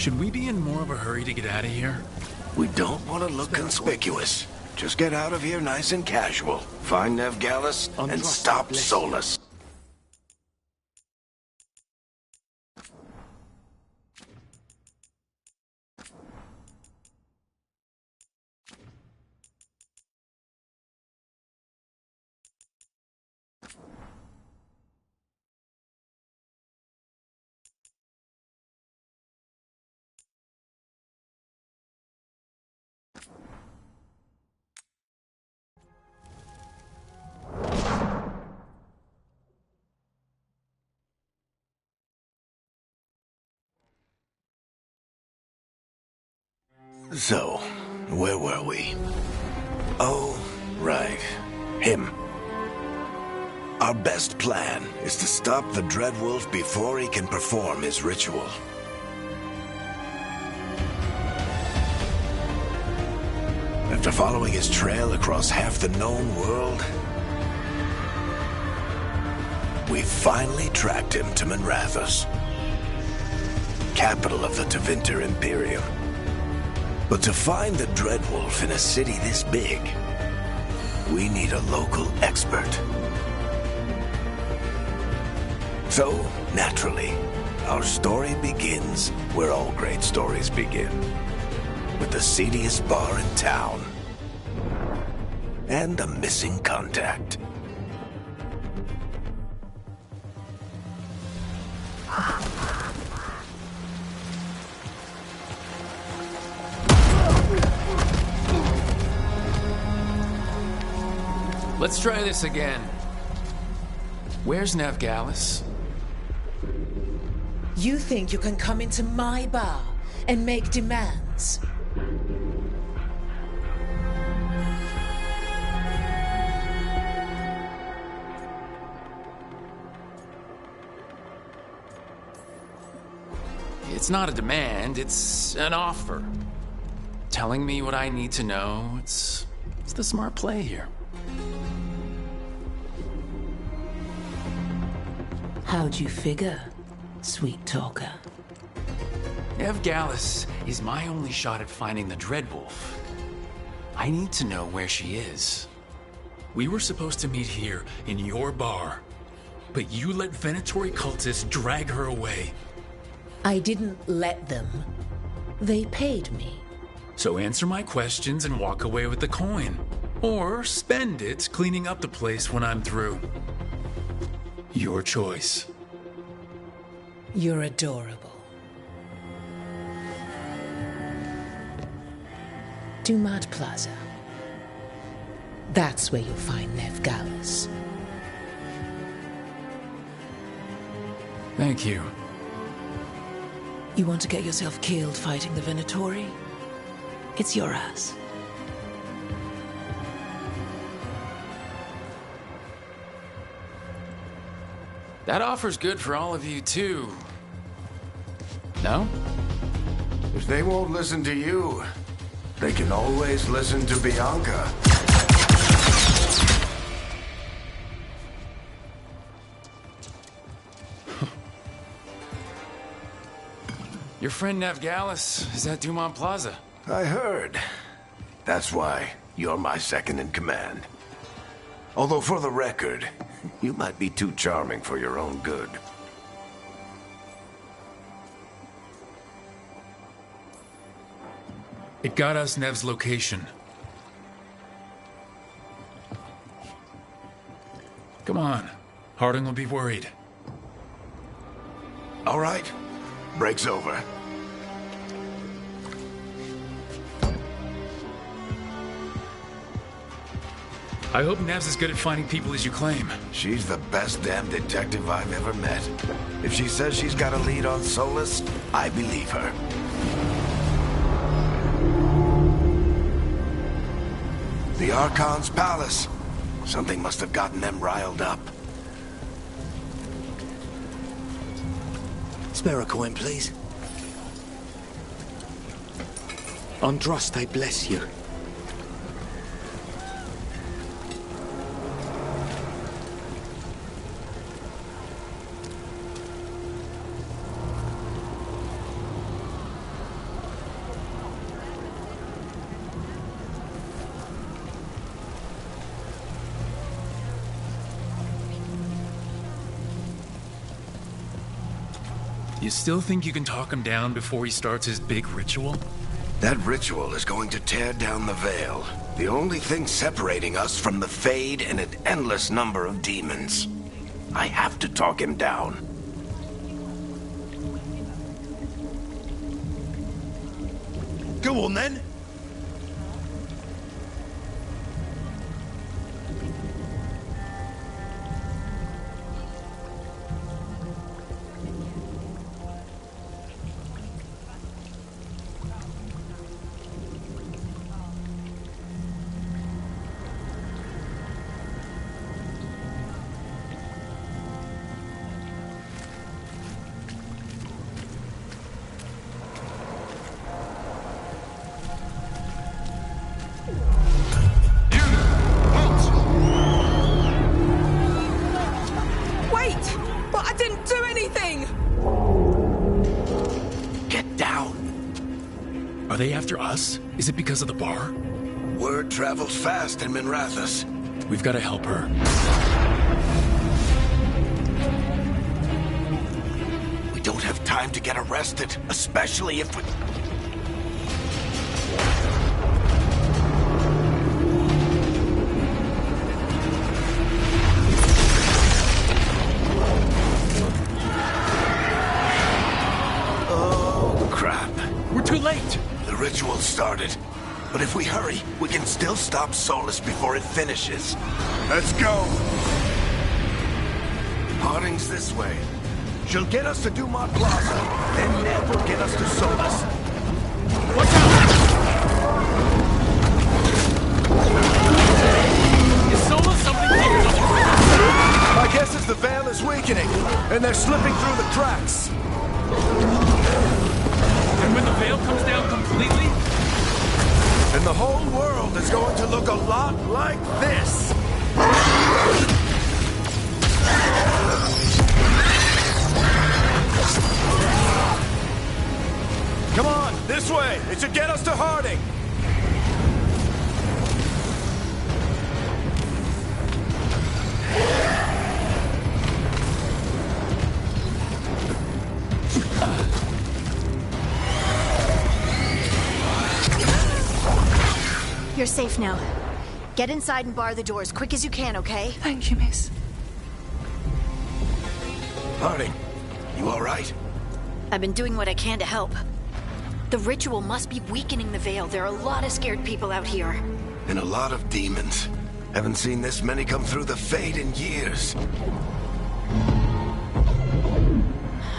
Should we be in more of a hurry to get out of here? We don't want to look conspicuous. Just get out of here nice and casual. Find Nev Gallus and stop Solus. So, where were we? Oh, right. Him. Our best plan is to stop the Dreadwolf before he can perform his ritual. After following his trail across half the known world, we finally tracked him to Minrathous, capital of the Tevinter Imperium. But to find the Dreadwolf in a city this big, we need a local expert. So, naturally, our story begins where all great stories begin. With the seediest bar in town. And a missing contact. Let's try this again. Where's Nev Gallus? You think you can come into my bar and make demands? It's not a demand, it's an offer. Telling me what I need to know, it's the smart play here. How'd you figure, sweet talker? Nev Gallus is my only shot at finding the Dreadwolf. I need to know where she is. We were supposed to meet here in your bar, but you let Venatori cultists drag her away. I didn't let them. They paid me. So answer my questions and walk away with the coin. Or spend it cleaning up the place when I'm through. Your choice. You're adorable. Dumat Plaza. That's where you'll find Nev Gallus. Thank you. You want to get yourself killed fighting the Venatori? It's your ass. That offer's good for all of you, too. No? If they won't listen to you, they can always listen to Bianca. Your friend Nev Gallus is at Dumont Plaza. I heard. That's why you're my second in command. Although for the record, you might be too charming for your own good. It got us Nev's location. Come on. Harding will be worried. All right. Break's over. I hope Nev's as good at finding people as you claim. She's the best damn detective I've ever met. If she says she's got a lead on Solus, I believe her. The Archon's palace. Something must have gotten them riled up. Spare a coin, please. Andraste bless you. You still think you can talk him down before he starts his big ritual? That ritual is going to tear down the veil. The only thing separating us from the Fade and an endless number of demons. I have to talk him down. Go on then. Are they after us? Is it because of the bar? Word travels fast in Minrathous. We've got to help her. We don't have time to get arrested, especially if we... Oh, crap. We're too late! The ritual started. But if we hurry, we can still stop Solus before it finishes. Let's go! Harding's this way. She'll get us to Dumont Plaza, then Nev will get us to Solus. Watch out! Is Solus something bigger? My guess is the veil is weakening, and they're slipping through the cracks. And when the veil comes down completely? And the whole world is going to look a lot like this. Come on, this way. It should get us to Harding. You're safe now. Get inside and bar the door as quick as you can, okay? Thank you, miss. Harding, you all right? I've been doing what I can to help. The ritual must be weakening the veil. There are a lot of scared people out here. And a lot of demons. Haven't seen this many come through the Fade in years.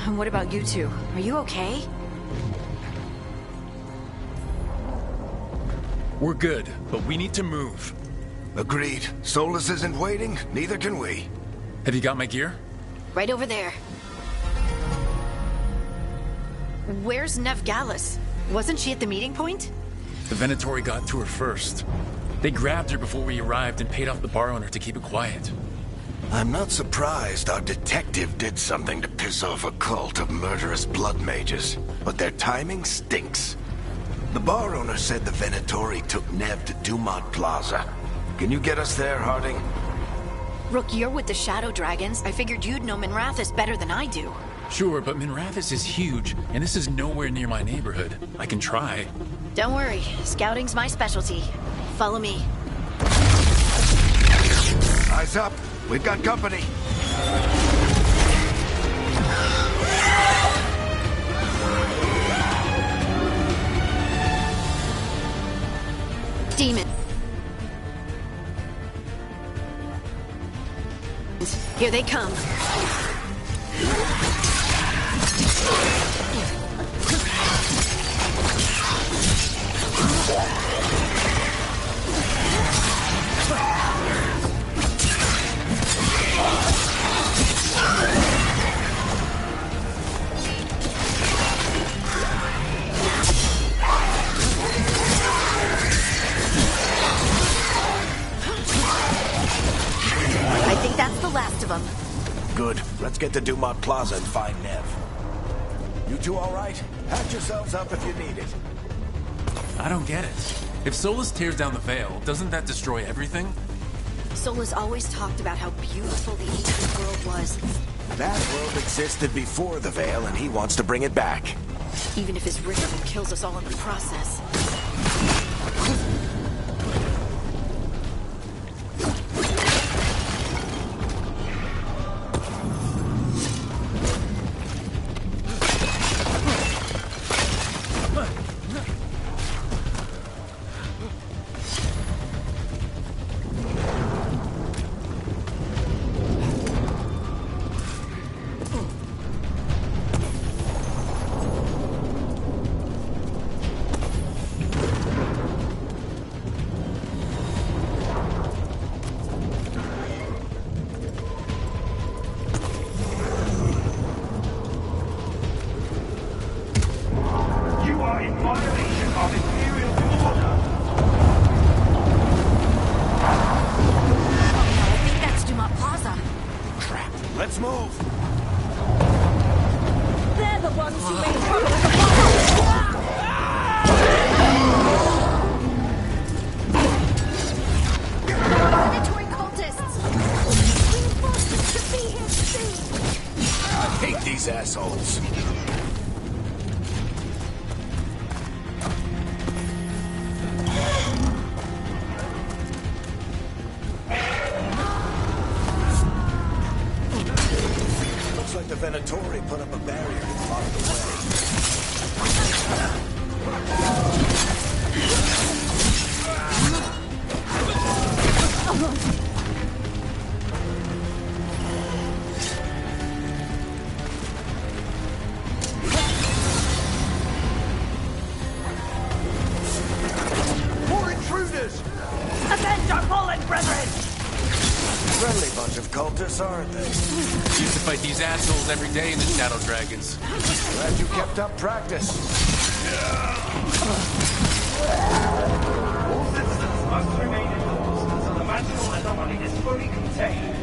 And what about you two? Are you okay? We're good, but we need to move. Agreed. Solus isn't waiting, neither can we. Have you got my gear? Right over there. Where's Nev Gallus? Wasn't she at the meeting point? The Venatori got to her first. They grabbed her before we arrived and paid off the bar owner to keep it quiet. I'm not surprised our detective did something to piss off a cult of murderous blood mages, but their timing stinks. The bar owner said the Venatori took Nev to Dumont Plaza. Can you get us there, Harding? Rook, you're with the Shadow Dragons. I figured you'd know Minrathous better than I do. Sure, but Minrathous is huge, and this is nowhere near my neighborhood. I can try. Don't worry, scouting's my specialty. Follow me. Eyes up. We've got company. Demon. Here they come. I think that's the last of them. Good. Let's get to Dumont Plaza and find Nev. You two all right? Patch yourselves up if you need it. I don't get it. If Solus tears down the veil, doesn't that destroy everything? Solas always talked about how beautiful the ancient world was, That world existed before the Veil, and he wants to bring it back. even if his ritual kills us all in the process. You are in violation of Imperial order. I think that's Dumont Plaza. Crap. Let's move. They're the ones who made trouble at the bottom! Predatory cultists! We must defeat him soon! I hate these assholes. Looks like the Venatori put up a barrier to block the way. More intruders! Avenge our fallen brethren! Friendly bunch of cultists, aren't they? Used to fight these assholes every day in the Shadow Dragons. Glad you kept up practice. All citizens must remain indoors until the magical anomaly is fully contained.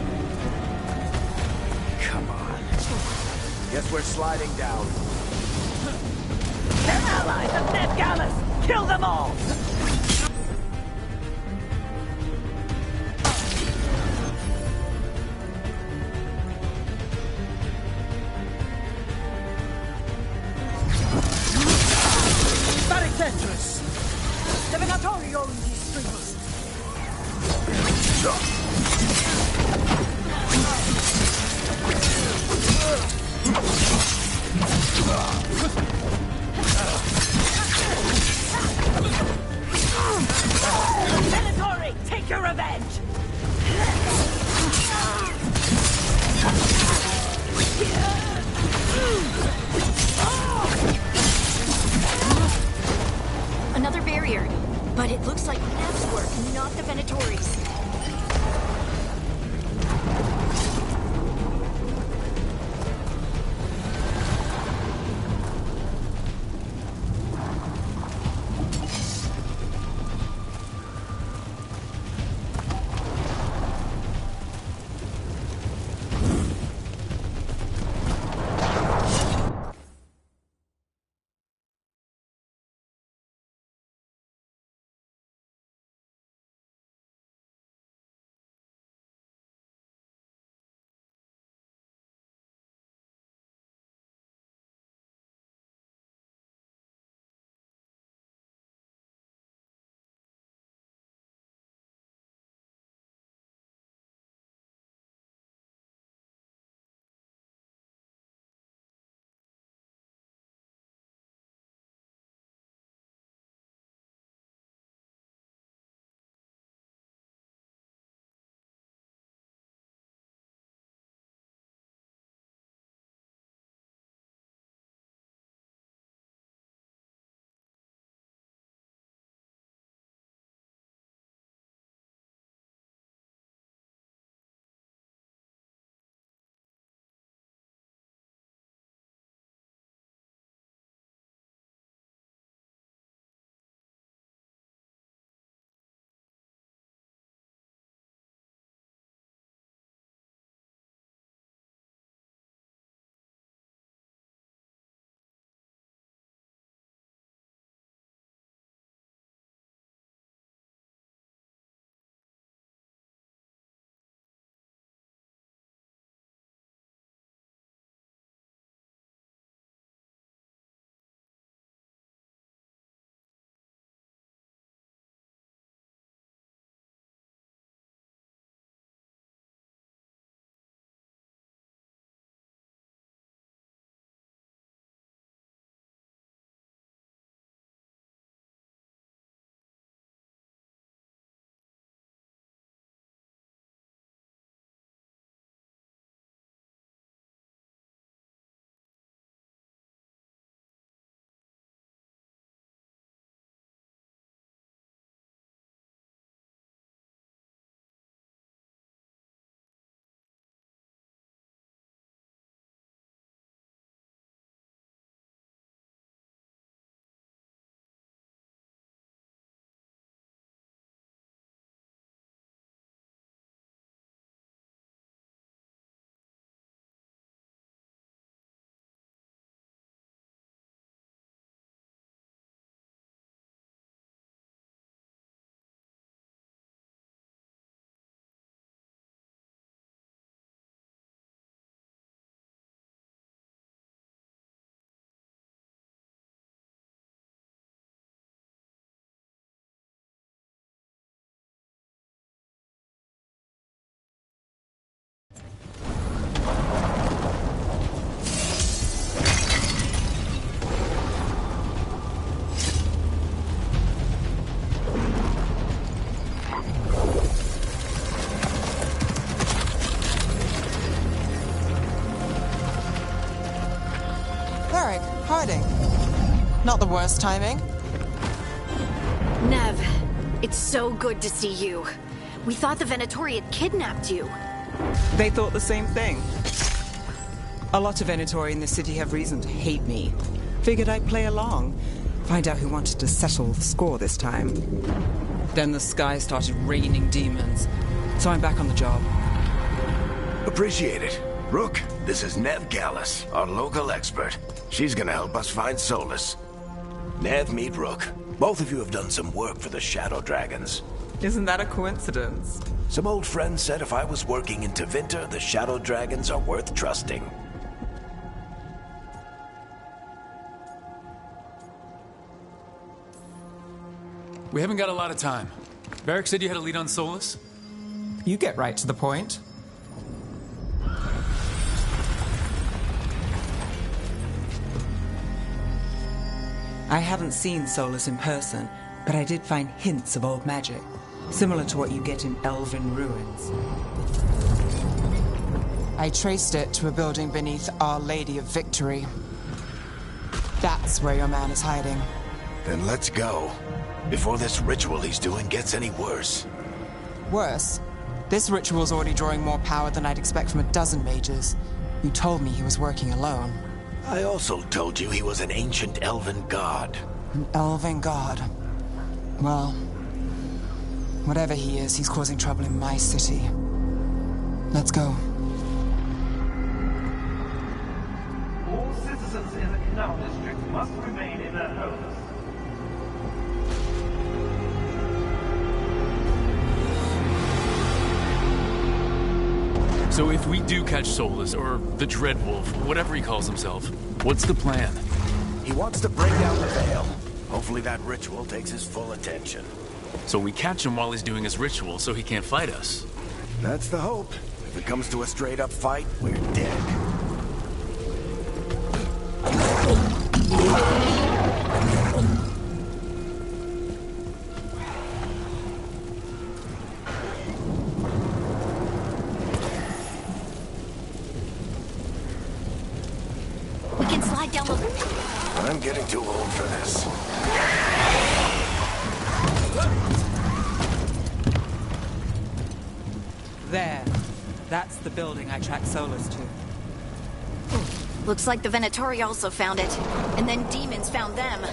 Come on. Guess we're sliding down. They're allies of Ned Gallus! Kill them all! Barricades! The Venatori own these streets! Venatori, take your revenge! Another barrier. But it looks like Nev's work, not the Venatori's. Not the worst timing. Nev, it's so good to see you. We thought the Venatori had kidnapped you. They thought the same thing. A lot of Venatori in the city have reason to hate me. Figured I'd play along. Find out who wanted to settle the score this time. Then the sky started raining demons. So I'm back on the job. Appreciate it. Rook, this is Nev Gallus, our local expert. She's gonna help us find Solus. Nev, meet Rook. Both of you have done some work for the Shadow Dragons. Isn't that a coincidence? Some old friends said if I was working in Tevinter, the Shadow Dragons are worth trusting. We haven't got a lot of time. Varric said you had a lead on Solus? You get right to the point. I haven't seen Solus in person, but I did find hints of old magic, similar to what you get in Elven ruins. I traced it to a building beneath Our Lady of Victory. That's where your man is hiding. Then let's go. Before this ritual he's doing gets any worse. Worse? This ritual's already drawing more power than I'd expect from a dozen mages. You told me he was working alone. I also told you he was an ancient elven god. An elven god? Well, whatever he is, he's causing trouble in my city. Let's go. All citizens in the Canal District must remain in their homes. So if we do catch Solus, or the Dreadwolf, whatever he calls himself, what's the plan? He wants to bring down the Veil. Hopefully that ritual takes his full attention. So we catch him while he's doing his ritual so he can't fight us. That's the hope. If it comes to a straight-up fight, we're dead. We can slide down the... I'm getting too old for this. There. That's the building I tracked Solus to. Looks like the Venatori also found it. And then demons found them.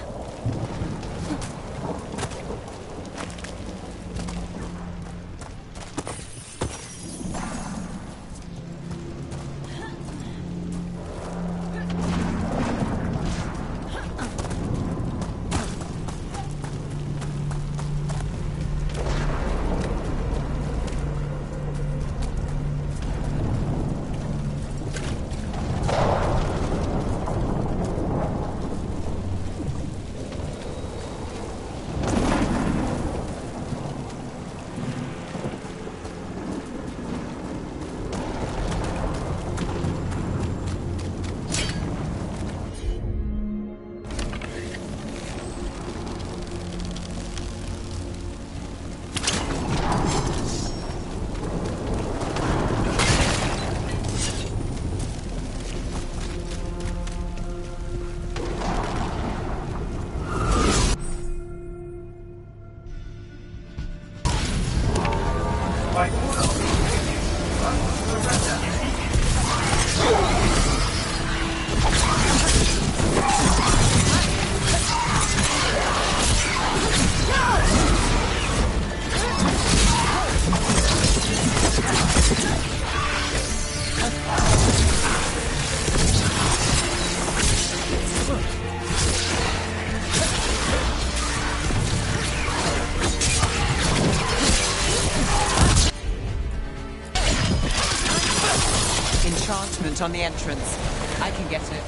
Enchantment on the entrance. I can get it.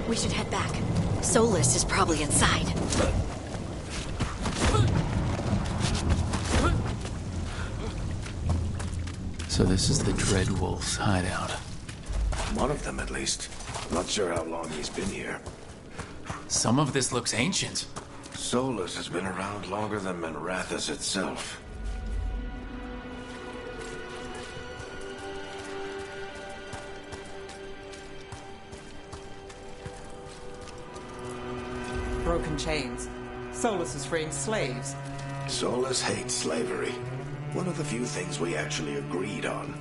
We should head back. Solus is probably inside. So this is the Dreadwolf's hideout. One of them, at least. Not sure how long he's been here. Some of this looks ancient. Solus has been around longer than Minrathous itself. in chains. Solus is freeing slaves. Solus hates slavery. One of the few things we actually agreed on.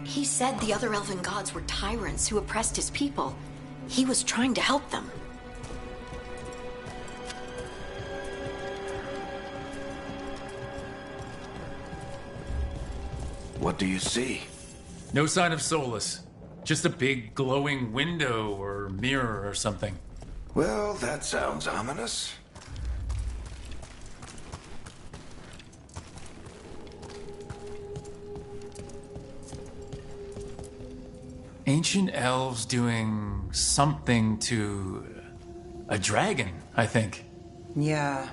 He said the other elven gods were tyrants who oppressed his people. He was trying to help them. What do you see? No sign of Solus. Just a big glowing window or mirror or something. Well, that sounds ominous. Ancient elves doing something to a dragon, I think. Yeah.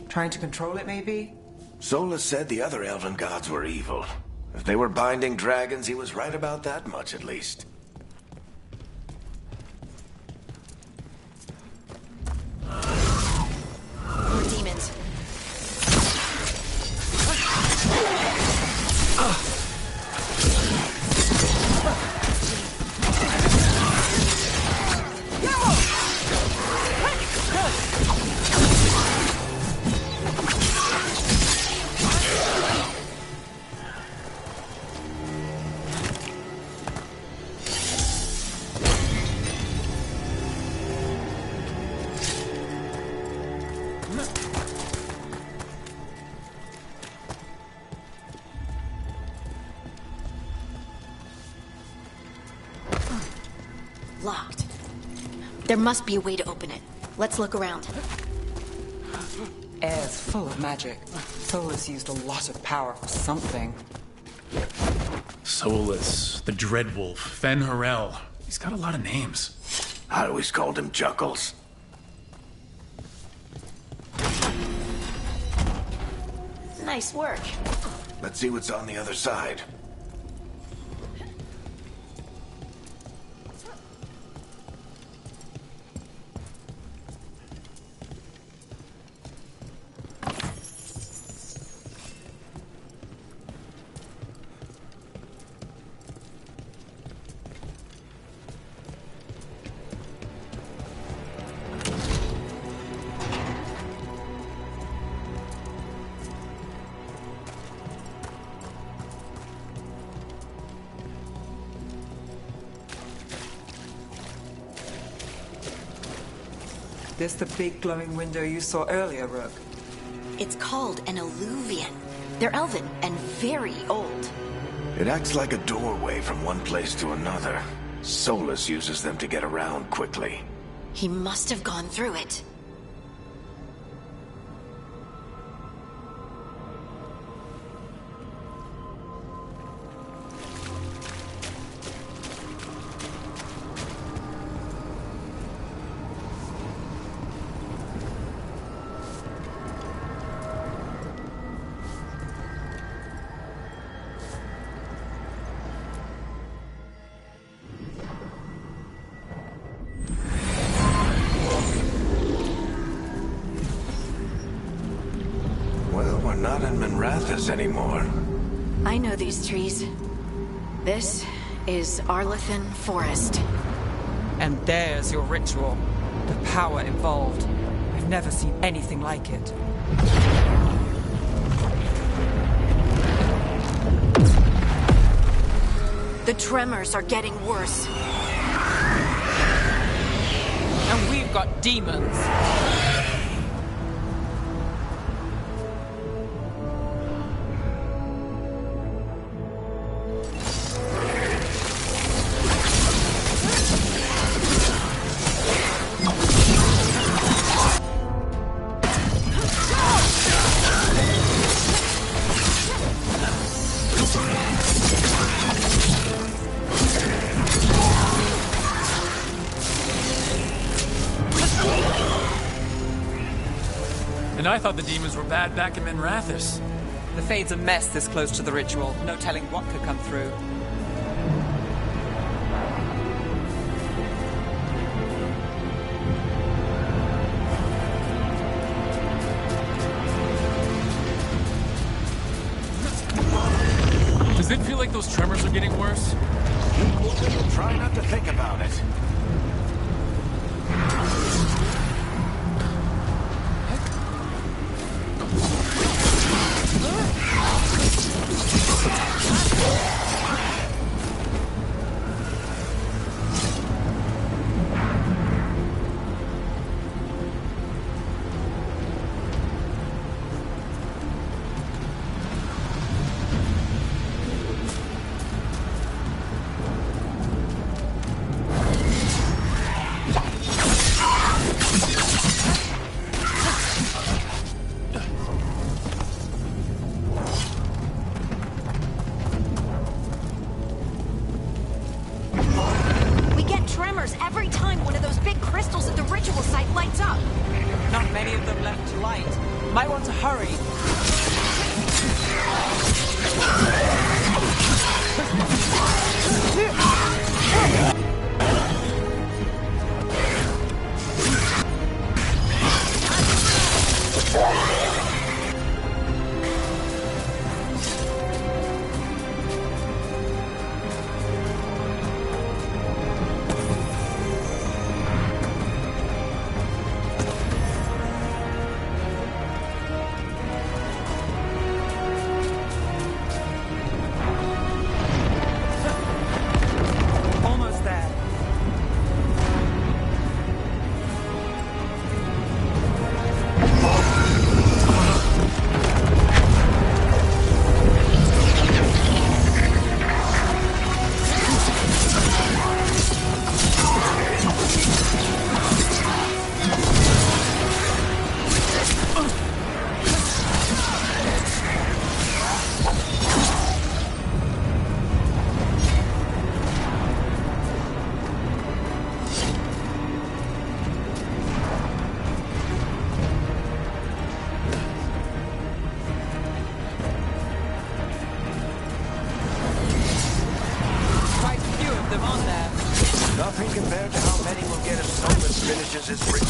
Trying to control it, maybe? Solus said the other elven gods were evil. If they were binding dragons, he was right about that much, at least. More demons. Locked. There must be a way to open it. Let's look around. Air's full of magic. Solus used a lot of power for something. Solus, the Dreadwolf, Fen'Harel. He's got a lot of names. I always called him Chuckles. Nice work. Let's see what's on the other side. This the big glowing window you saw earlier, Rook? It's called an Eluvian. They're elven and very old. It acts like a doorway from one place to another. Solus uses them to get around quickly. He must have gone through it. Not in Minrathous anymore. I know these trees. This is Arlathan Forest. And there's your ritual. The power involved. I've never seen anything like it. The tremors are getting worse. And we've got demons. And I thought the demons were bad back in Minrathous. The Fade's a mess this close to the ritual. No telling what could come through. Does it feel like those tremors are getting worse? Try not to think about it. left to light. Might want to hurry. Almost there. Quite a few of them on there. Nothing compared to how many will get if Solus finishes his ritual.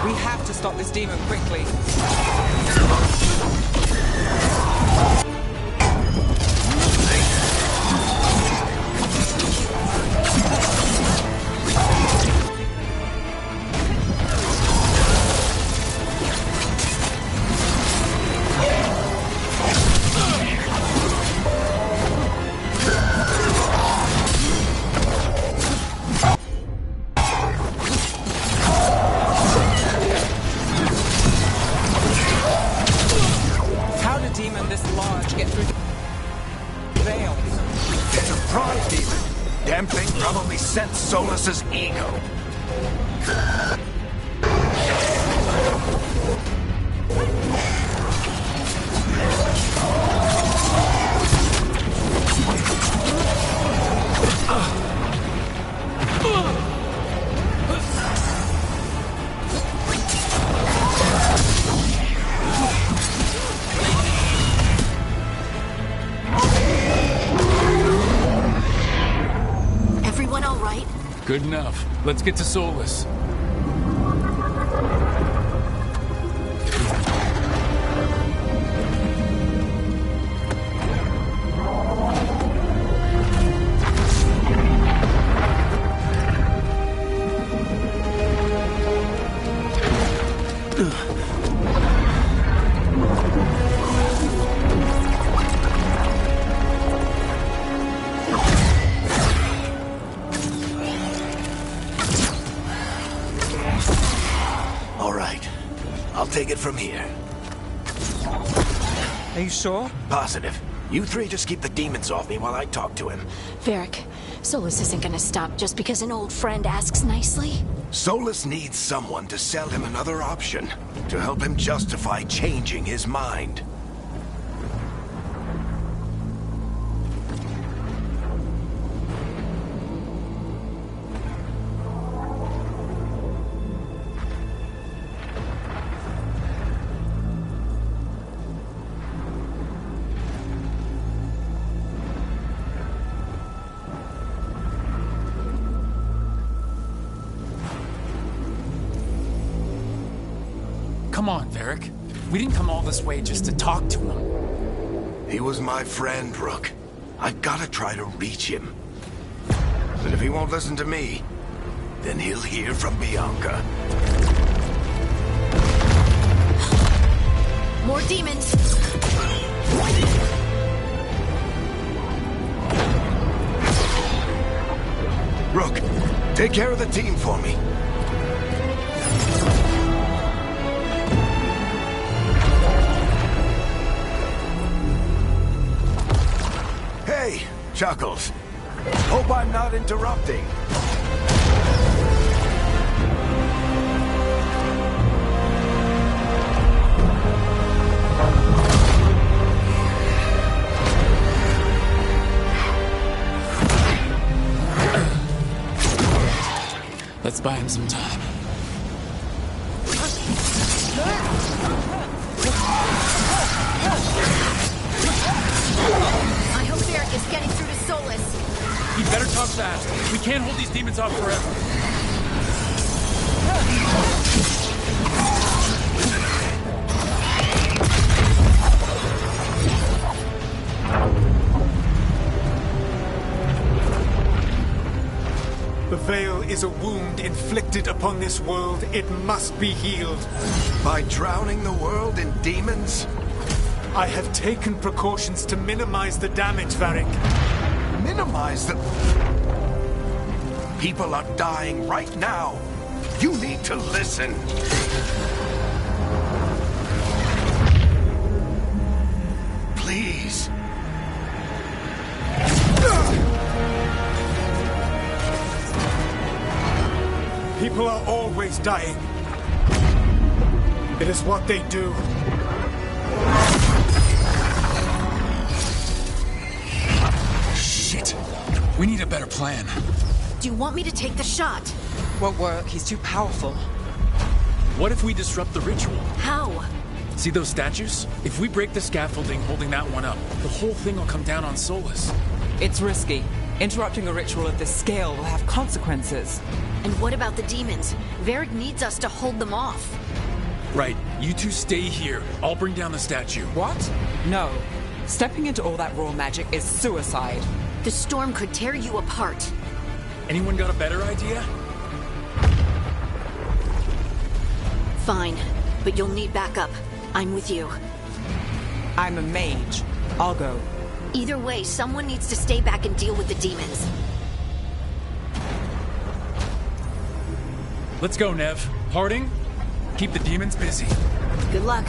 We have to stop this demon quickly. How did a demon this large get through the veil? It's a pride demon. Damn thing probably sensed Solus's ego. Everyone all right? Good enough. Let's get to Solus. All right. I'll take it from here. Are you sure? Positive. You three just keep the demons off me while I talk to him. Varric, Solus isn't gonna stop just because an old friend asks nicely. Solus needs someone to sell him another option, to help him justify changing his mind. Come on, Varric. We didn't come all this way just to talk to him. He was my friend, Rook. I've gotta try to reach him. But if he won't listen to me, then he'll hear from Bianca. More demons! Rook, take care of the team for me. Chuckles. Hope I'm not interrupting. Let's buy him some time. I hope Varric is getting through to Solus. You better talk fast. We can't hold these demons off forever. The Veil is a wound inflicted upon this world. It must be healed. By drowning the world in demons? I have taken precautions to minimize the damage, Varric. Minimize the... People are dying right now. You need to listen. Please. People are always dying. It is what they do. Shit. We need a better plan. Do you want me to take the shot? Won't work. He's too powerful. What if we disrupt the ritual? How? See those statues? If we break the scaffolding holding that one up, the whole thing will come down on Solus. It's risky. Interrupting a ritual of this scale will have consequences. And what about the demons? Varric needs us to hold them off. Right. You two stay here. I'll bring down the statue. What? No. Stepping into all that raw magic is suicide. The storm could tear you apart. Anyone got a better idea? Fine, but you'll need backup. I'm with you. I'm a mage. I'll go. Either way, someone needs to stay back and deal with the demons. Let's go, Nev. Harding, keep the demons busy. Good luck.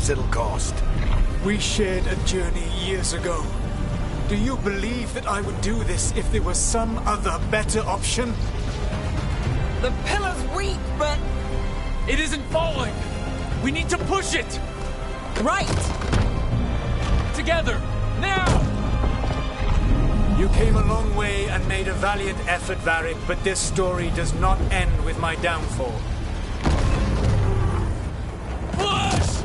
It'll cost. We shared a journey years ago. Do you believe that I would do this if there was some other better option? The pillar's weak, but... It isn't falling! We need to push it! Right! Together! Now! You came a long way and made a valiant effort, Varric, but this story does not end with my downfall. Push!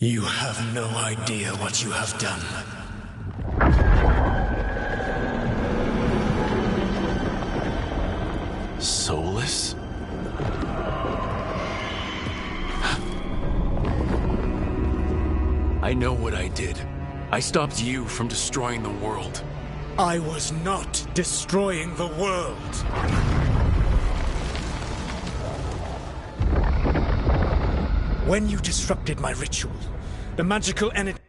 You have no idea what you have done. Soulless? I know what I did. I stopped you from destroying the world. I was not destroying the world. When you disrupted my ritual, the magical energies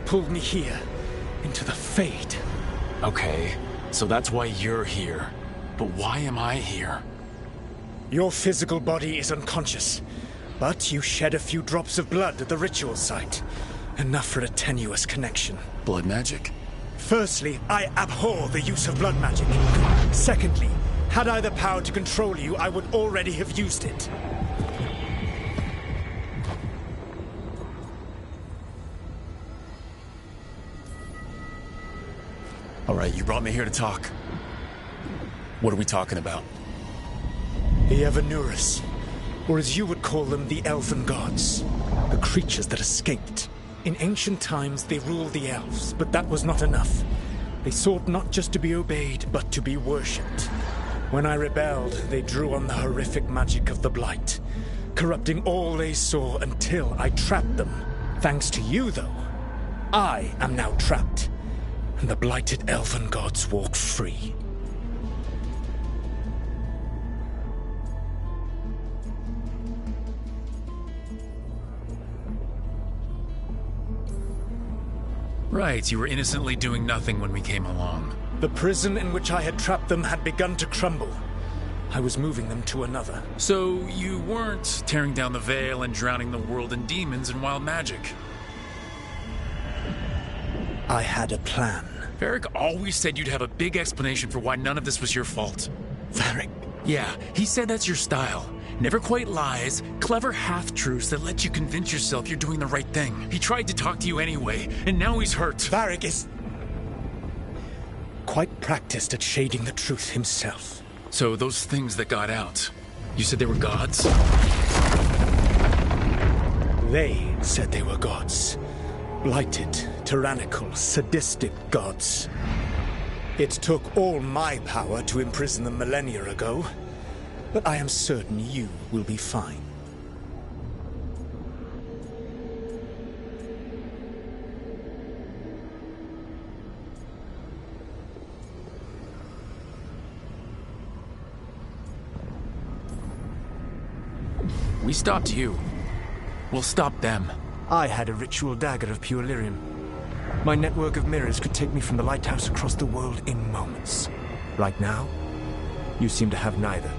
pulled me here, into the Fade. Okay, so that's why you're here. But why am I here? Your physical body is unconscious, but you shed a few drops of blood at the ritual site. Enough for a tenuous connection. Blood magic? Firstly, I abhor the use of blood magic. Secondly, had I the power to control you, I would already have used it. All right, you brought me here to talk. What are we talking about? The Evanurus, or as you would call them, the Elven Gods. The creatures that escaped. In ancient times, they ruled the elves, but that was not enough. They sought not just to be obeyed, but to be worshipped. When I rebelled, they drew on the horrific magic of the Blight, corrupting all they saw until I trapped them. Thanks to you, though, I am now trapped, and the blighted Elven Gods walk free. Right, you were innocently doing nothing when we came along. The prison in which I had trapped them had begun to crumble. I was moving them to another. So you weren't tearing down the veil and drowning the world in demons and wild magic? I had a plan. Varric always said you'd have a big explanation for why none of this was your fault. Varric? Yeah, he said that's your style. Never quite lies, clever half-truths that let you convince yourself you're doing the right thing. He tried to talk to you anyway, and now he's hurt. Varric is quite practiced at shading the truth himself. So those things that got out, you said they were gods? They said they were gods. Blighted, tyrannical, sadistic gods. It took all my power to imprison them millennia ago. But I am certain you will be fine. We stopped you. We'll stop them. I had a ritual dagger of pure lyrium. My network of mirrors could take me from the lighthouse across the world in moments. Right now, you seem to have neither.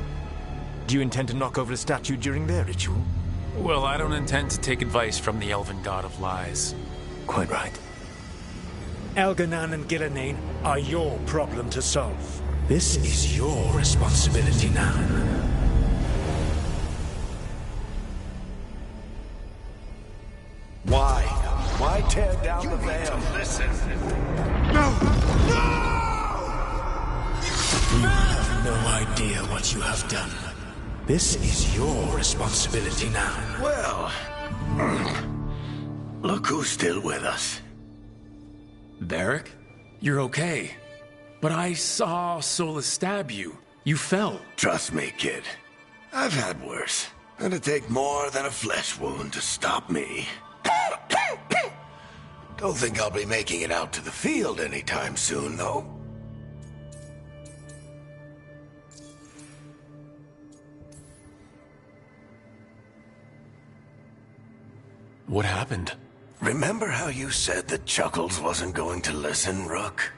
Do you intend to knock over a statue during their ritual? Well, I don't intend to take advice from the Elven God of Lies. Quite right. Elganan and Gillenane are your problem to solve. This is your responsibility now. Why? Why tear down the veil? Listen. No! You have no idea what you have done. This is your responsibility now. Well, look who's still with us. Varric? You're okay. But I saw Solus stab you. You fell. Trust me, kid. I've had worse. It'd take more than a flesh wound to stop me. Don't think I'll be making it out to the field anytime soon, though. What happened? Remember how you said that Chuckles wasn't going to listen, Rook?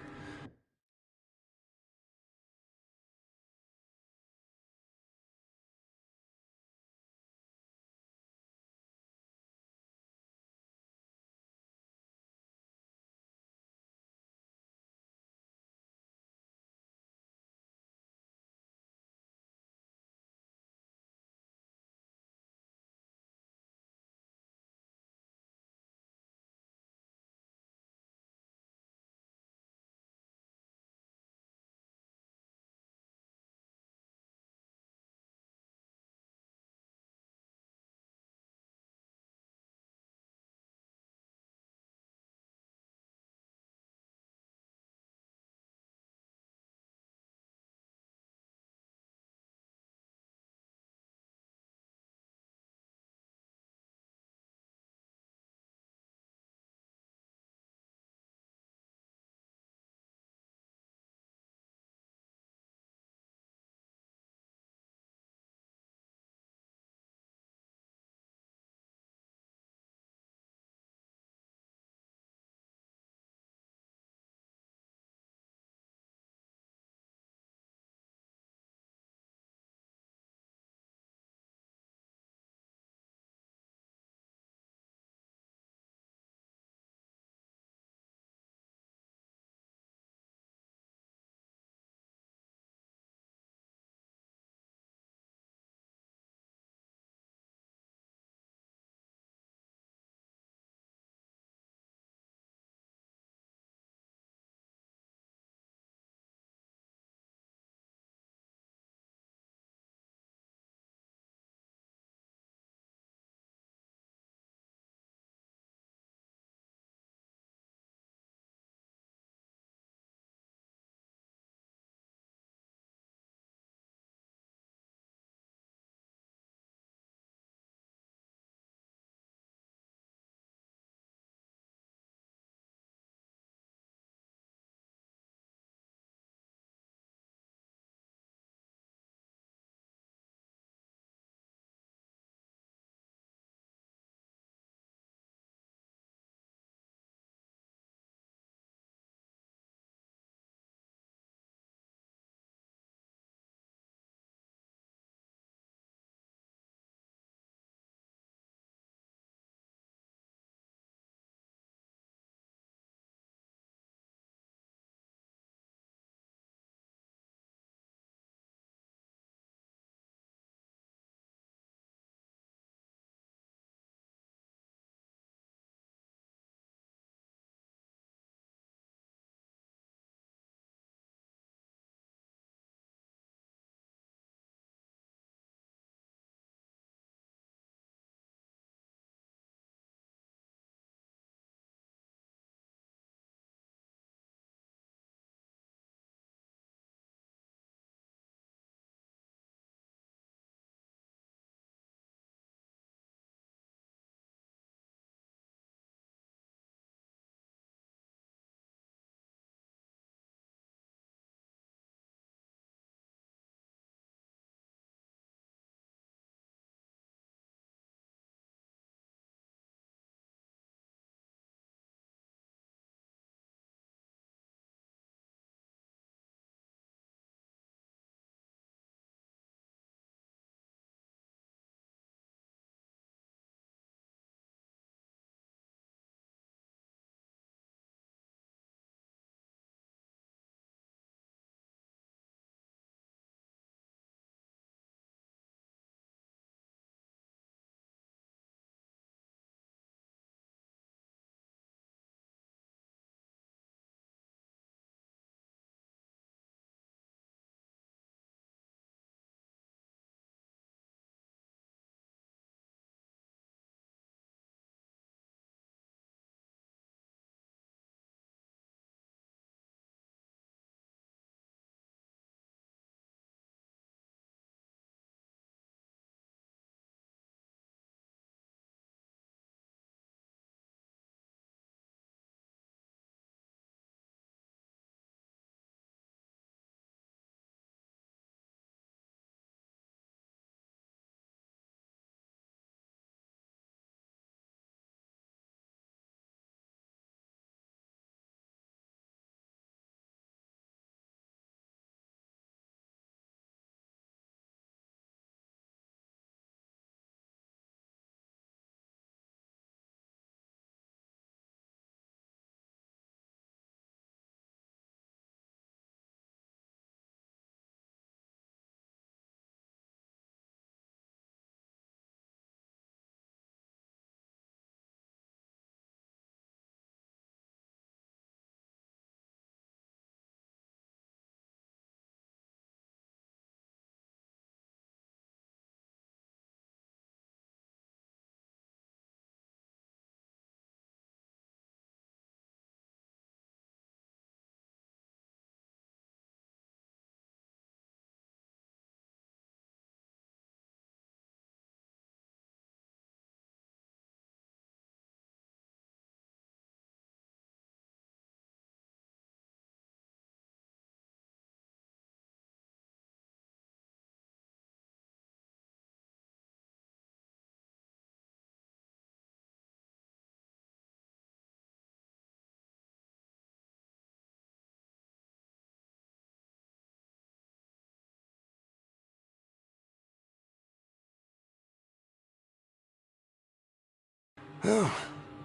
Oh,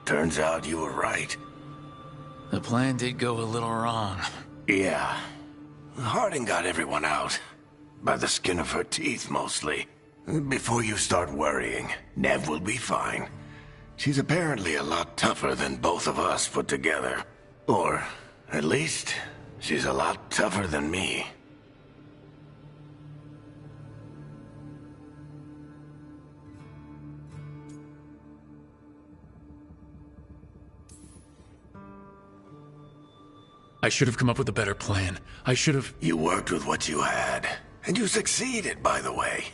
turns out you were right. The plan did go a little wrong. Yeah. Harding got everyone out. By the skin of her teeth, mostly. Before you start worrying, Nev will be fine. She's apparently a lot tougher than both of us put together. Or, at least, she's a lot tougher than me. I should have come up with a better plan. I should have... You worked with what you had. And you succeeded, by the way.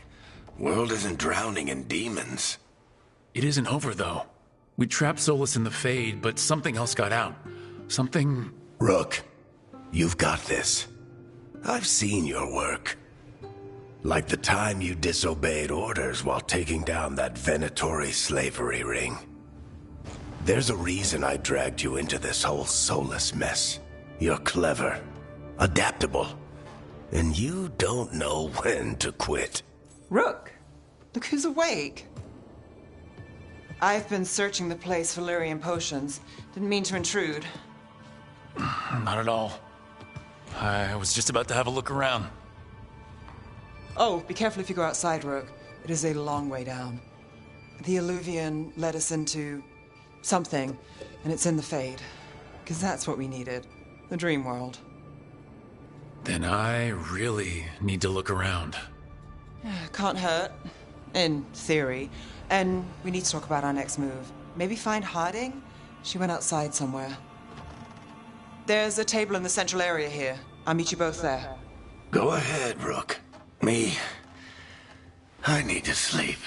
World isn't drowning in demons. It isn't over, though. We trapped Solus in the Fade, but something else got out. Something... Rook, you've got this. I've seen your work. Like the time you disobeyed orders while taking down that Venatori slavery ring. There's a reason I dragged you into this whole Solus mess. You're clever, adaptable, and you don't know when to quit. Rook, look who's awake. I've been searching the place for Lyrian potions. Didn't mean to intrude. Not at all. I was just about to have a look around. Oh, be careful if you go outside, Rook. It is a long way down. The Illuvian led us into something, and it's in the Fade. Because that's what we needed. The dream world. Then I really need to look around. Can't hurt. In theory. And we need to talk about our next move. Maybe find Harding? She went outside somewhere. There's a table in the central area here. I'll meet you both there. Go ahead, Rook. I need to sleep.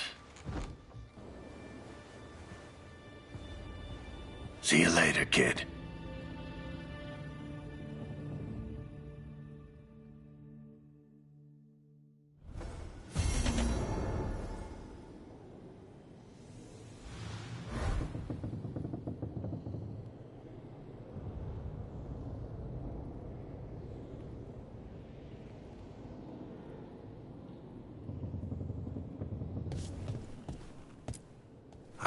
See you later, kid.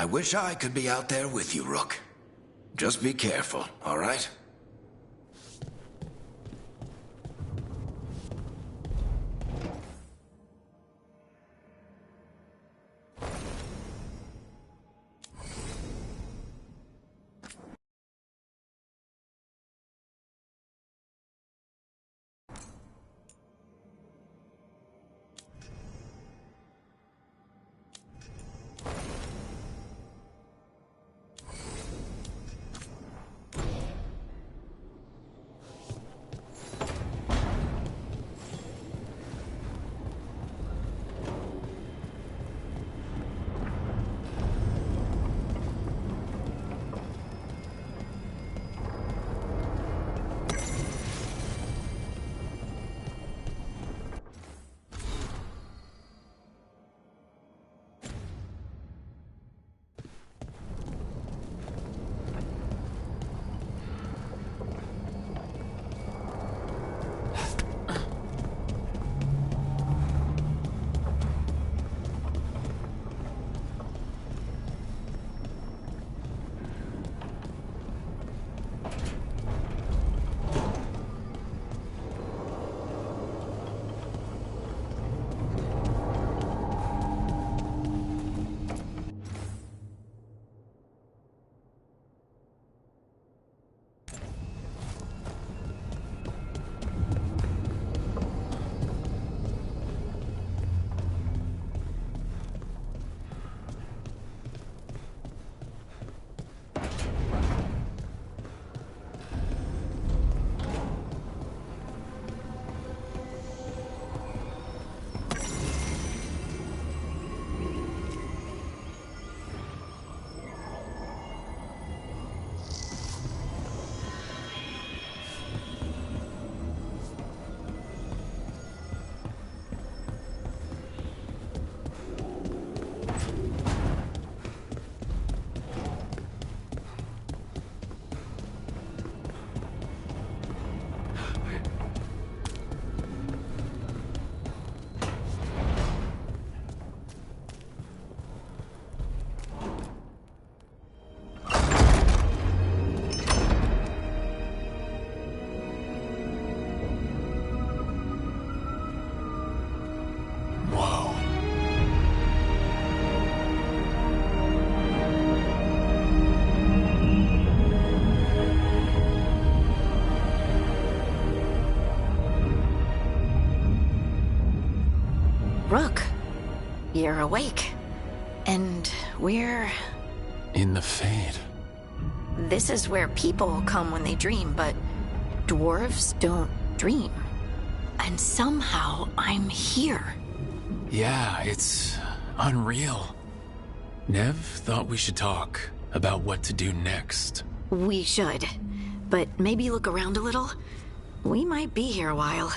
I wish I could be out there with you, Rook. Just be careful, all right? We're awake. And we're... In the Fade. This is where people come when they dream, but dwarves don't dream. And somehow I'm here. Yeah, it's unreal. Nev thought we should talk about what to do next. We should. But maybe look around a little. We might be here a while.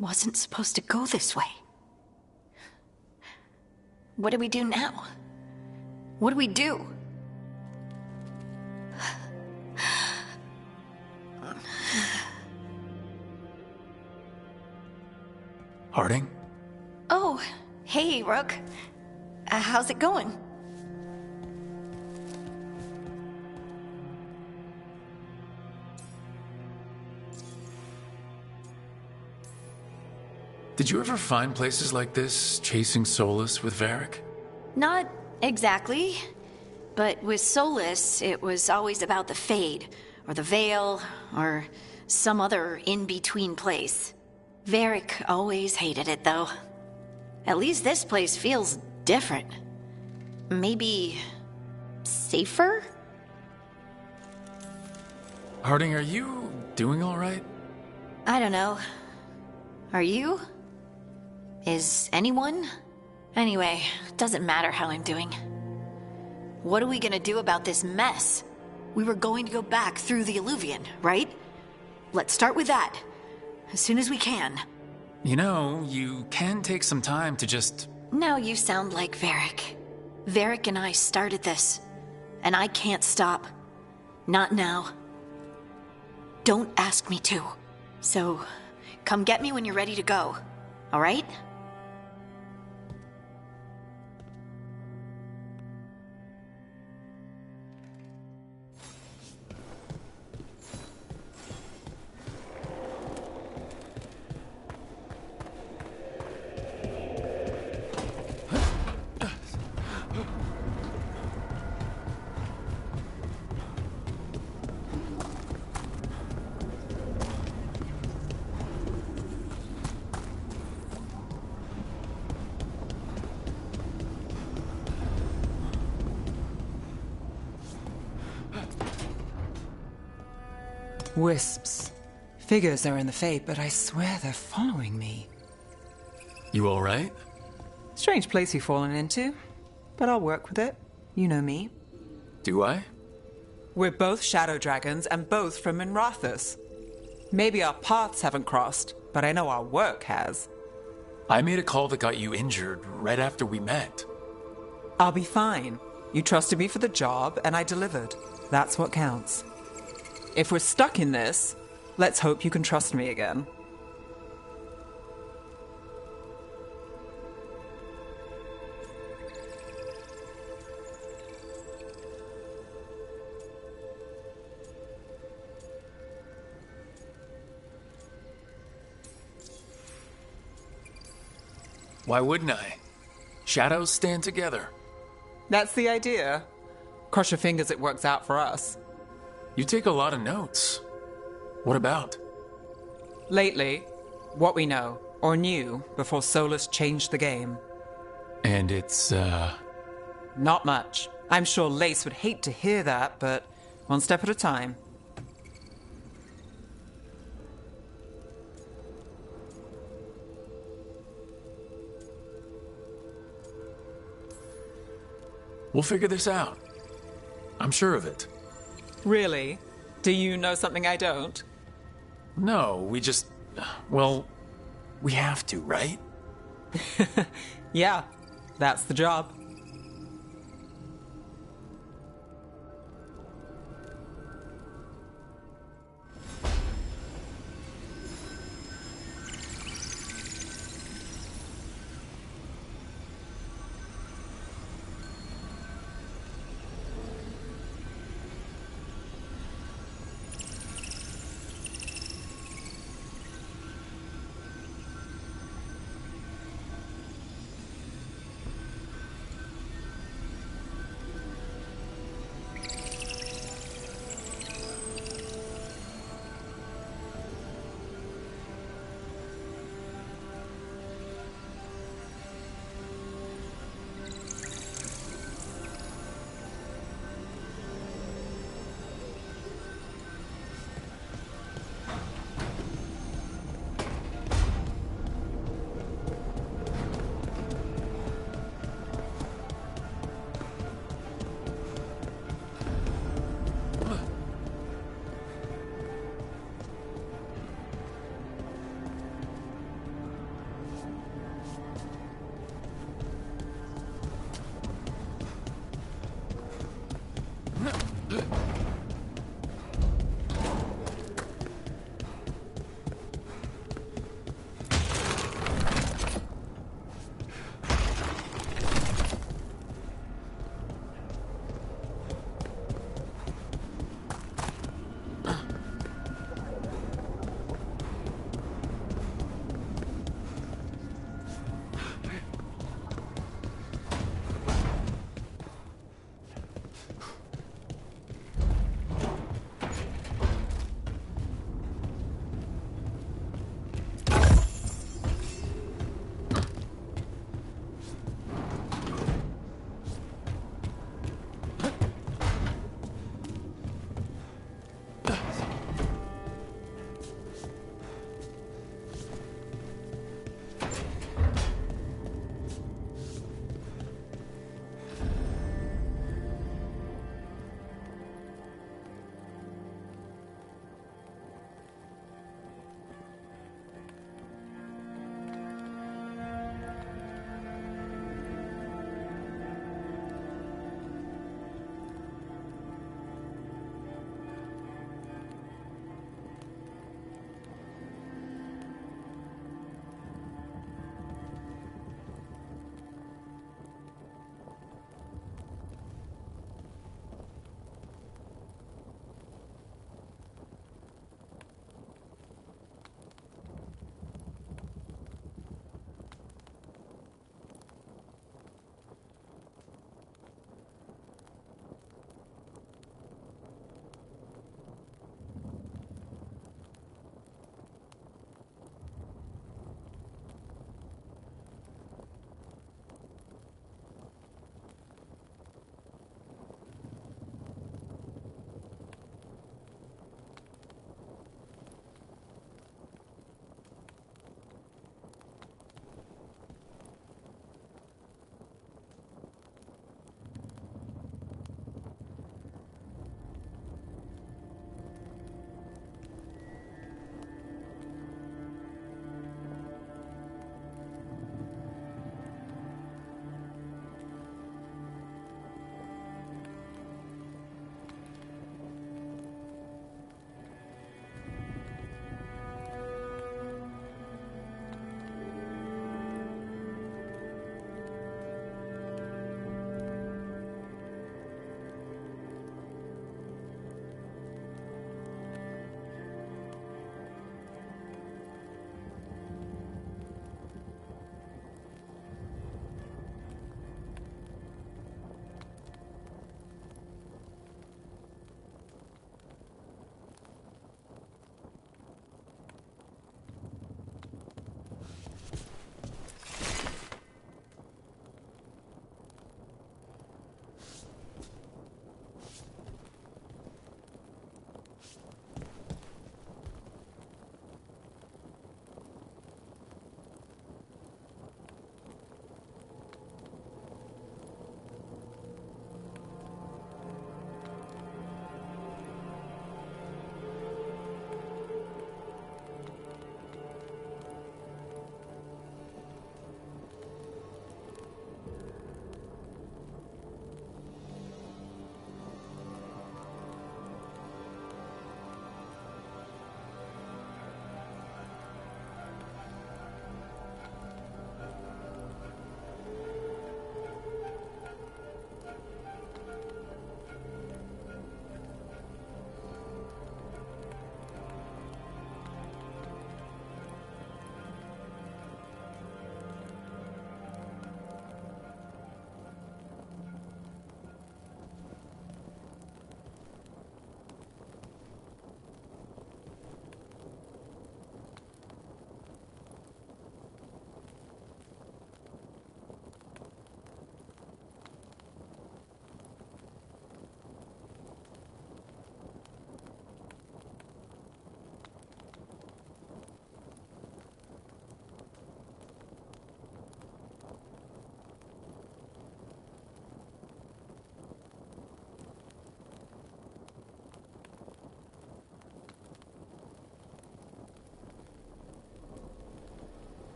wasn't supposed to go this way. What do we do now? What do we do? Harding? Oh, hey, Rook. How's it going? Did you ever find places like this, chasing Solus with Varric? Not exactly. But with Solus, it was always about the Fade, or the Veil, or some other in-between place. Varric always hated it, though. At least this place feels different. Maybe safer? Harding, are you doing all right? I don't know. Are you? Is anyone? Anyway, doesn't matter how I'm doing. What are we gonna do about this mess? We were going to go back through the Illuvian, right? Let's start with that. As soon as we can. You know, you can take some time to just... Now you sound like Varric. Varric and I started this. And I can't stop. Not now. Don't ask me to. So, come get me when you're ready to go. All right? Wisps. Figures are in the Fade, but I swear they're following me. You all right? Strange place you've fallen into, but I'll work with it. You know me. Do I? We're both shadow dragons and both from Minrathous. Maybe our paths haven't crossed, but I know our work has. I made a call that got you injured right after we met. I'll be fine. You trusted me for the job, and I delivered. That's what counts. If we're stuck in this, let's hope you can trust me again. Why wouldn't I? Shadows stand together. That's the idea. Cross your fingers it works out for us. You take a lot of notes. What about? Lately, what we know, or knew, before Solus changed the game. And it's, Not much. I'm sure Lace would hate to hear that, but one step at a time. We'll figure this out. I'm sure of it. Really? Do you know something I don't? No, we just... Well, we have to, right? Yeah, that's the job.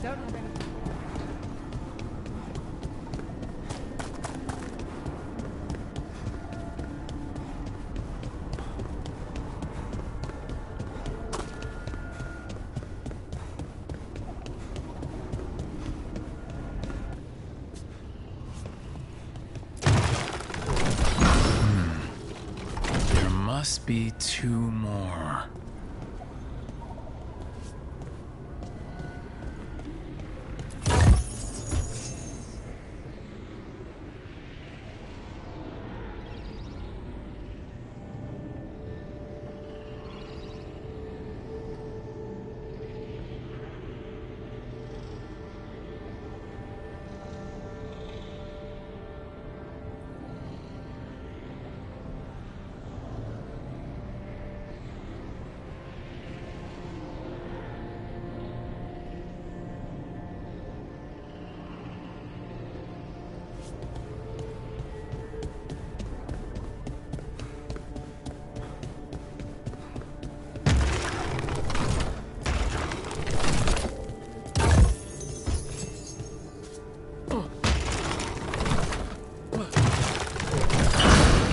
Don't have any. There must be two more.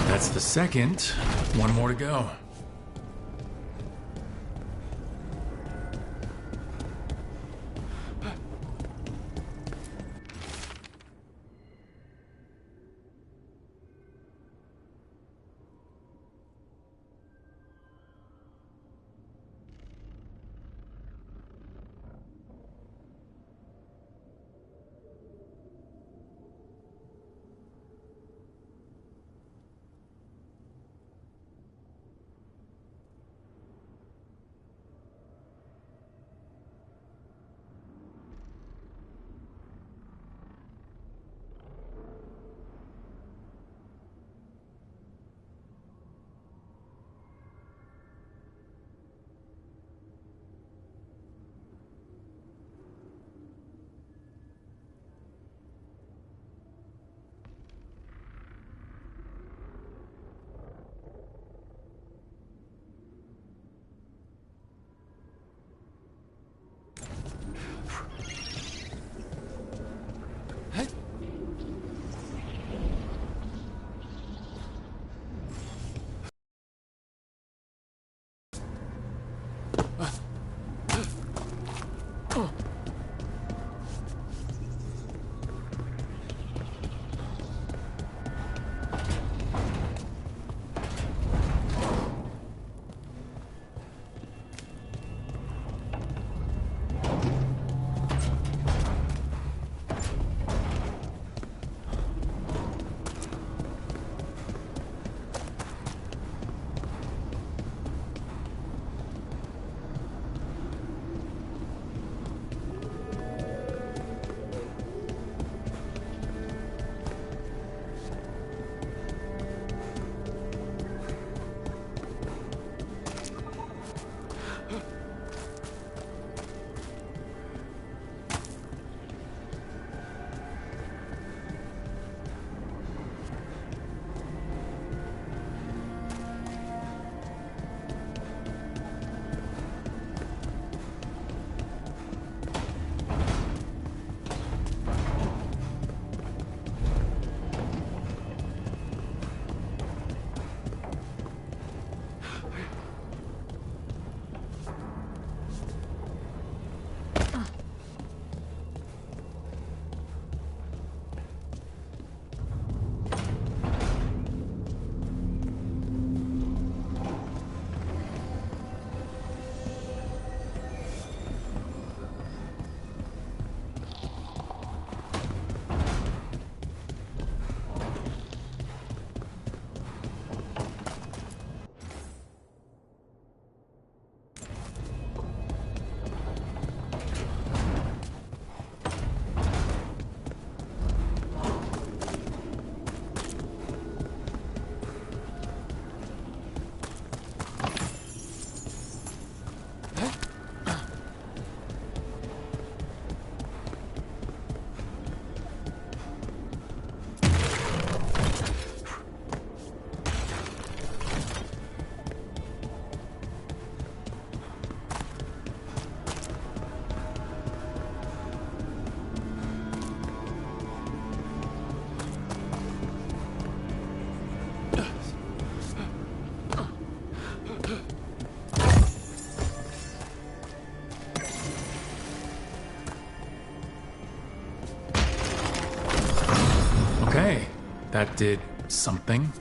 That's the second. One more to go. That did something.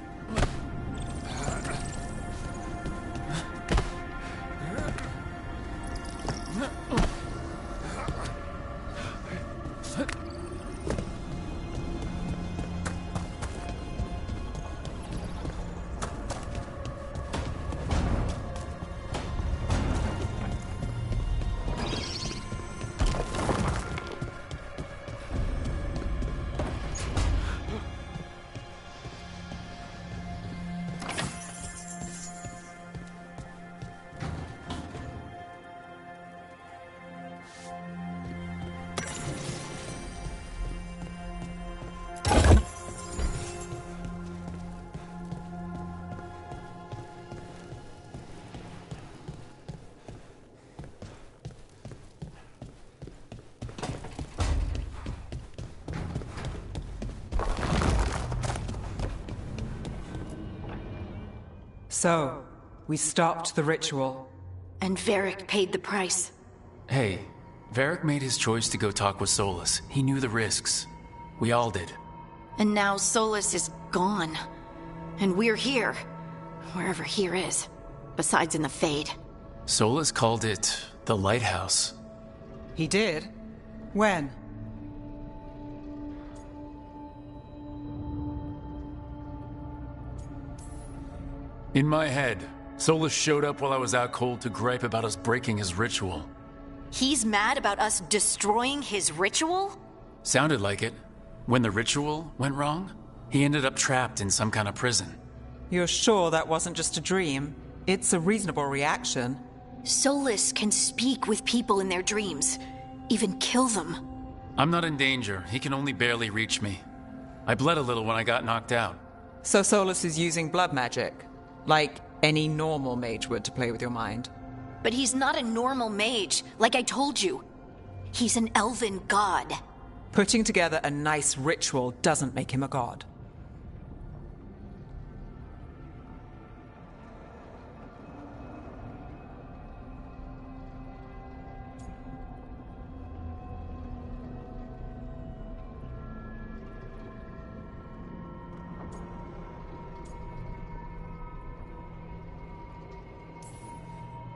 So, we stopped the ritual. And Varric paid the price. Hey, Varric made his choice to go talk with Solus. He knew the risks. We all did. And now Solus is gone. And we're here. Wherever here is. Besides in the Fade. Solus called it the Lighthouse. He did? When? In my head, Solus showed up while I was out cold to gripe about us breaking his ritual. He's mad about us destroying his ritual? Sounded like it. When the ritual went wrong, he ended up trapped in some kind of prison. You're sure that wasn't just a dream? It's a reasonable reaction. Solus can speak with people in their dreams. Even kill them. I'm not in danger. He can only barely reach me. I bled a little when I got knocked out. So Solus is using blood magic? Like any normal mage would to play with your mind? But he's not a normal mage, like I told you. He's an elven god. Putting together a nice ritual doesn't make him a god.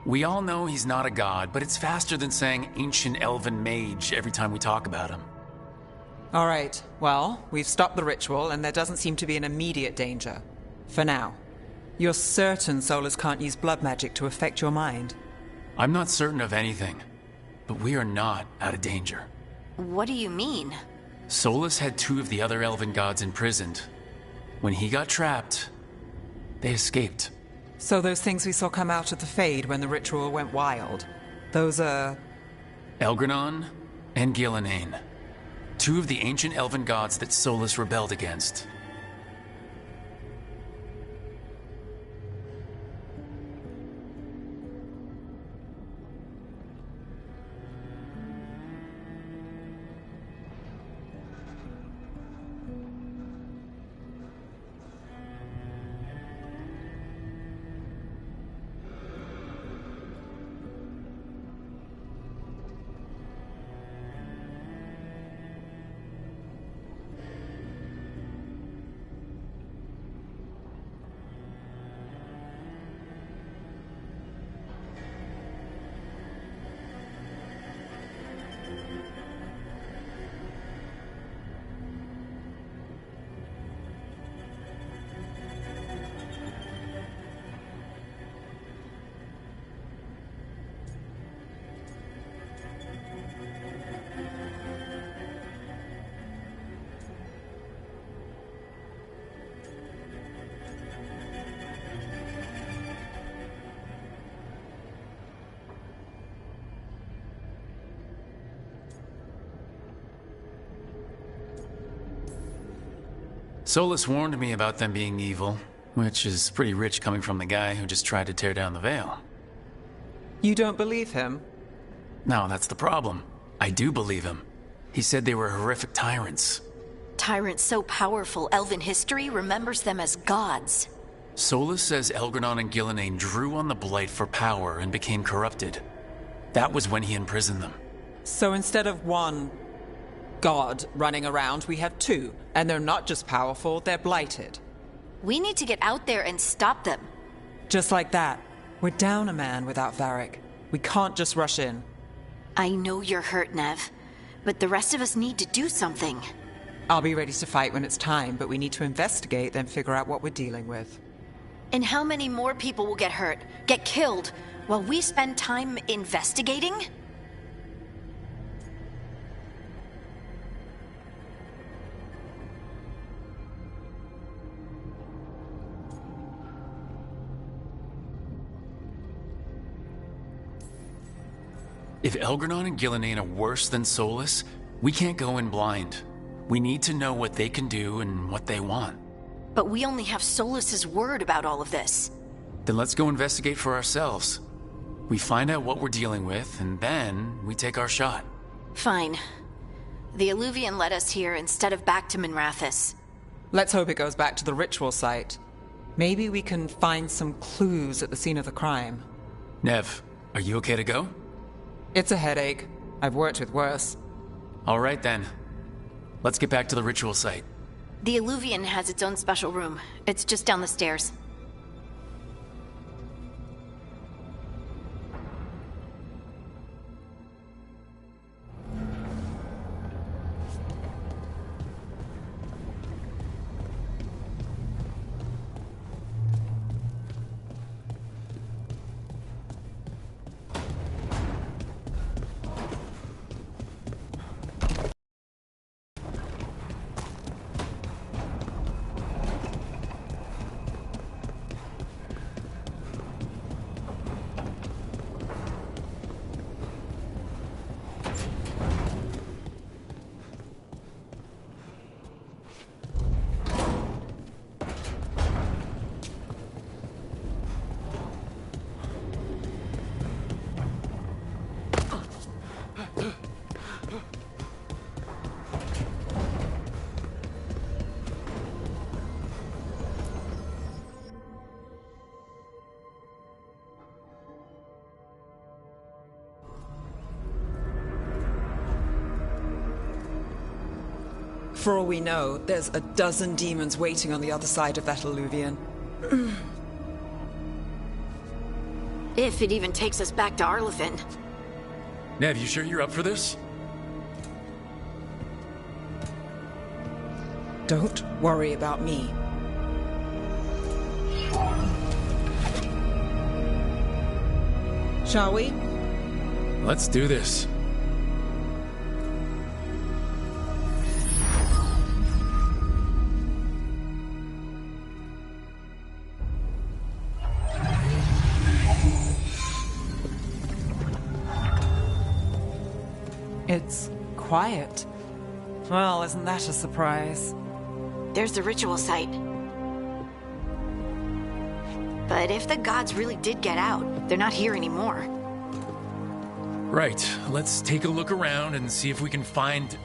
We all know he's not a god, but it's faster than saying ancient elven mage every time we talk about him. All right, well, we've stopped the ritual and there doesn't seem to be an immediate danger. For now. You're certain Solus can't use blood magic to affect your mind? I'm not certain of anything, but we are not out of danger. What do you mean? Solus had 2 of the other elven gods imprisoned. When he got trapped, they escaped. So those things we saw come out of the Fade when the ritual went wild, those are... Elgranon and Gillenane. 2 of the ancient elven gods that Solus rebelled against. Solus warned me about them being evil, which is pretty rich coming from the guy who just tried to tear down the veil. You don't believe him? No, that's the problem. I do believe him. He said they were horrific tyrants. Tyrants so powerful, elven history remembers them as gods. Solus says Elgranon and Gillenane drew on the Blight for power and became corrupted. That was when he imprisoned them. So instead of one god running around, we have two. And they're not just powerful, they're blighted. We need to get out there and stop them. Just like that. We're down a man without Varric. We can't just rush in. I know you're hurt, Nev, but the rest of us need to do something. I'll be ready to fight when it's time, but we need to investigate, then figure out what we're dealing with. And how many more people will get hurt, get killed, while we spend time investigating? If Elgranon and Gillenane are worse than Solus, we can't go in blind. We need to know what they can do and what they want. But we only have Solus's word about all of this. Then let's go investigate for ourselves. We find out what we're dealing with, and then we take our shot. Fine. The Eluvian led us here instead of back to Minrathous. Let's hope it goes back to the ritual site. Maybe we can find some clues at the scene of the crime. Nev, are you okay to go? It's a headache. I've worked with worse. All right then. Let's get back to the ritual site. The Eluvian has its own special room. It's just down the stairs. For all we know, there's a dozen demons waiting on the other side of that Eluvian. If it even takes us back to Arlathan. Nev, you sure you're up for this? Don't worry about me. Shall we? Let's do this. It's quiet. Well, isn't that a surprise? There's the ritual site. But if the gods really did get out, they're not here anymore. Right, let's take a look around and see if we can find...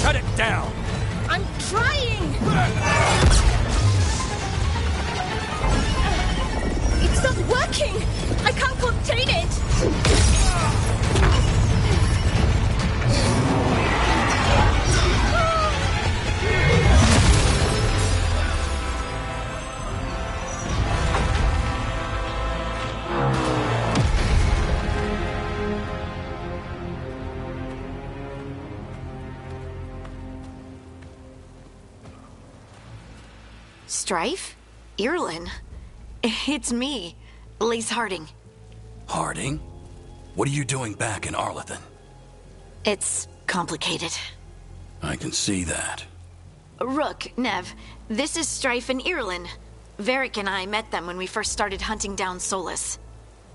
Shut it down! I'm trying! It's not working! I can't contain it! Strife? Irlin? It's me, Lace Harding. Harding? What are you doing back in Arlathan? It's complicated. I can see that. Rook, Nev, this is Strife and Irlin. Varric and I met them when we first started hunting down Solus.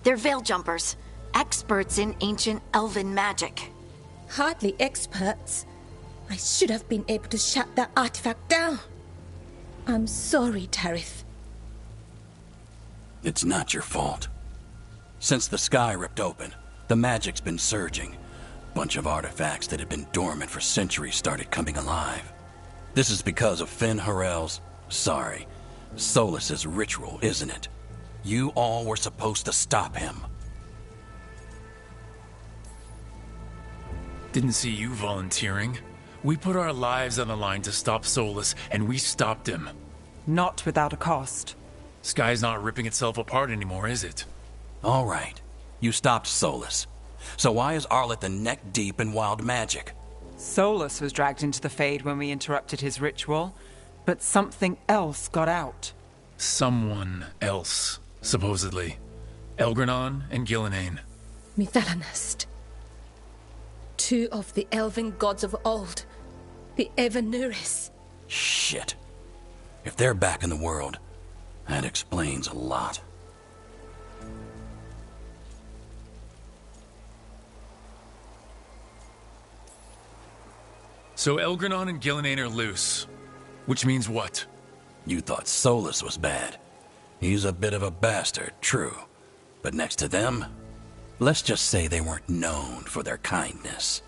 They're Veil Jumpers, experts in ancient elven magic. Hardly experts. I should have been able to shut that artifact down. I'm sorry, Tarith. It's not your fault. Since the sky ripped open, the magic's been surging. Bunch of artifacts that had been dormant for centuries started coming alive. This is because of Fen'Harel's... Solas's ritual, isn't it? You all were supposed to stop him. Didn't see you volunteering. We put our lives on the line to stop Solas, and we stopped him. Not without a cost. Sky's not ripping itself apart anymore, is it? All right. You stopped Solas. So why is Arleth neck deep in wild magic? Solas was dragged into the Fade when we interrupted his ritual, but something else got out. Someone else, supposedly. Elgranon and Gillenane. Mithalanast. Two of the elven gods of old. The Evanuris. Shit. If they're back in the world, that explains a lot. So Elgranon and Gillenane are loose. Which means what? You thought Solas was bad. He's a bit of a bastard, true. But next to them, let's just say they weren't known for their kindness.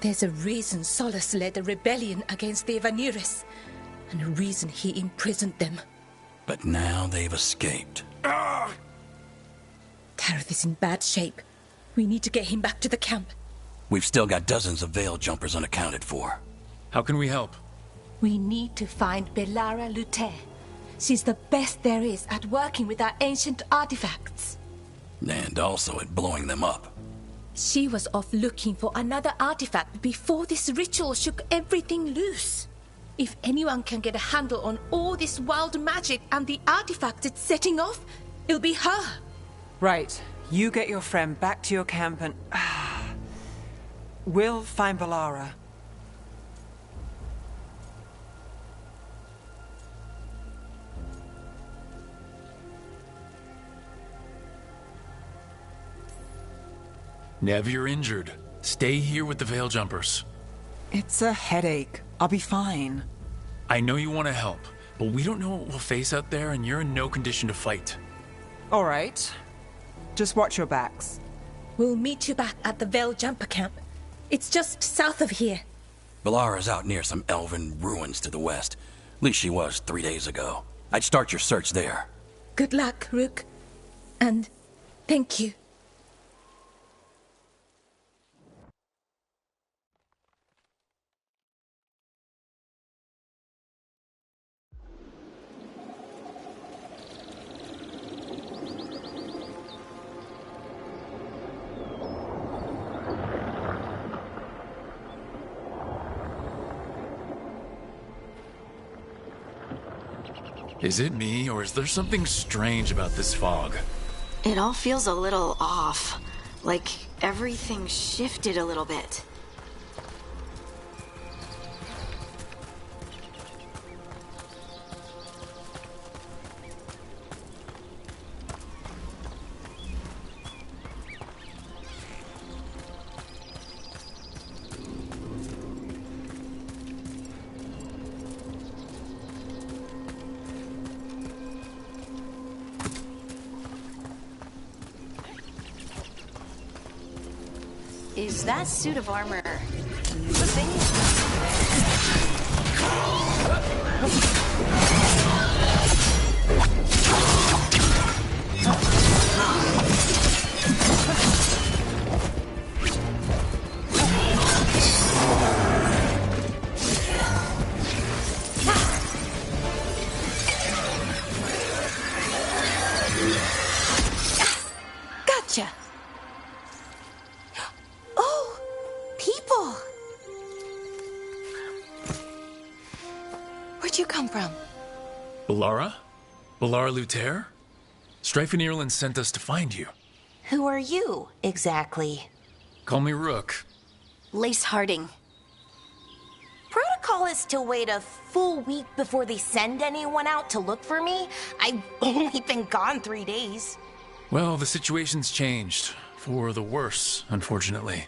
There's a reason Solas led a rebellion against the Evanuris, and a reason he imprisoned them. But now they've escaped. Kareth is in bad shape. We need to get him back to the camp. We've still got dozens of Veil Jumpers unaccounted for. How can we help? We need to find Belara Luther. She's the best there is at working with our ancient artifacts. And also at blowing them up. She was off looking for another artifact before this ritual shook everything loose. If anyone can get a handle on all this wild magic and the artifacts it's setting off, it'll be her. Right. You get your friend back to your camp and... we'll find Belara. Nev, you're injured. Stay here with the Veil Jumpers. It's a headache. I'll be fine. I know you want to help, but we don't know what we'll face out there, and you're in no condition to fight. All right. Just watch your backs. We'll meet you back at the Veil Jumper camp. It's just south of here. Belara's out near some elven ruins to the west. At least she was 3 days ago. I'd start your search there. Good luck, Rook. And thank you. Is it me, or is there something strange about this fog? It all feels a little off. Like everything shifted a little bit. Is that suit of armor moving? Gotcha. Where'd you come from? Belara? Belara Luther? Strife and Ireland sent us to find you. Who are you, exactly? Call me Rook. Lace Harding. Protocol is to wait a full week before they send anyone out to look for me. I've only been gone 3 days. Well, the situation's changed. For the worse, unfortunately.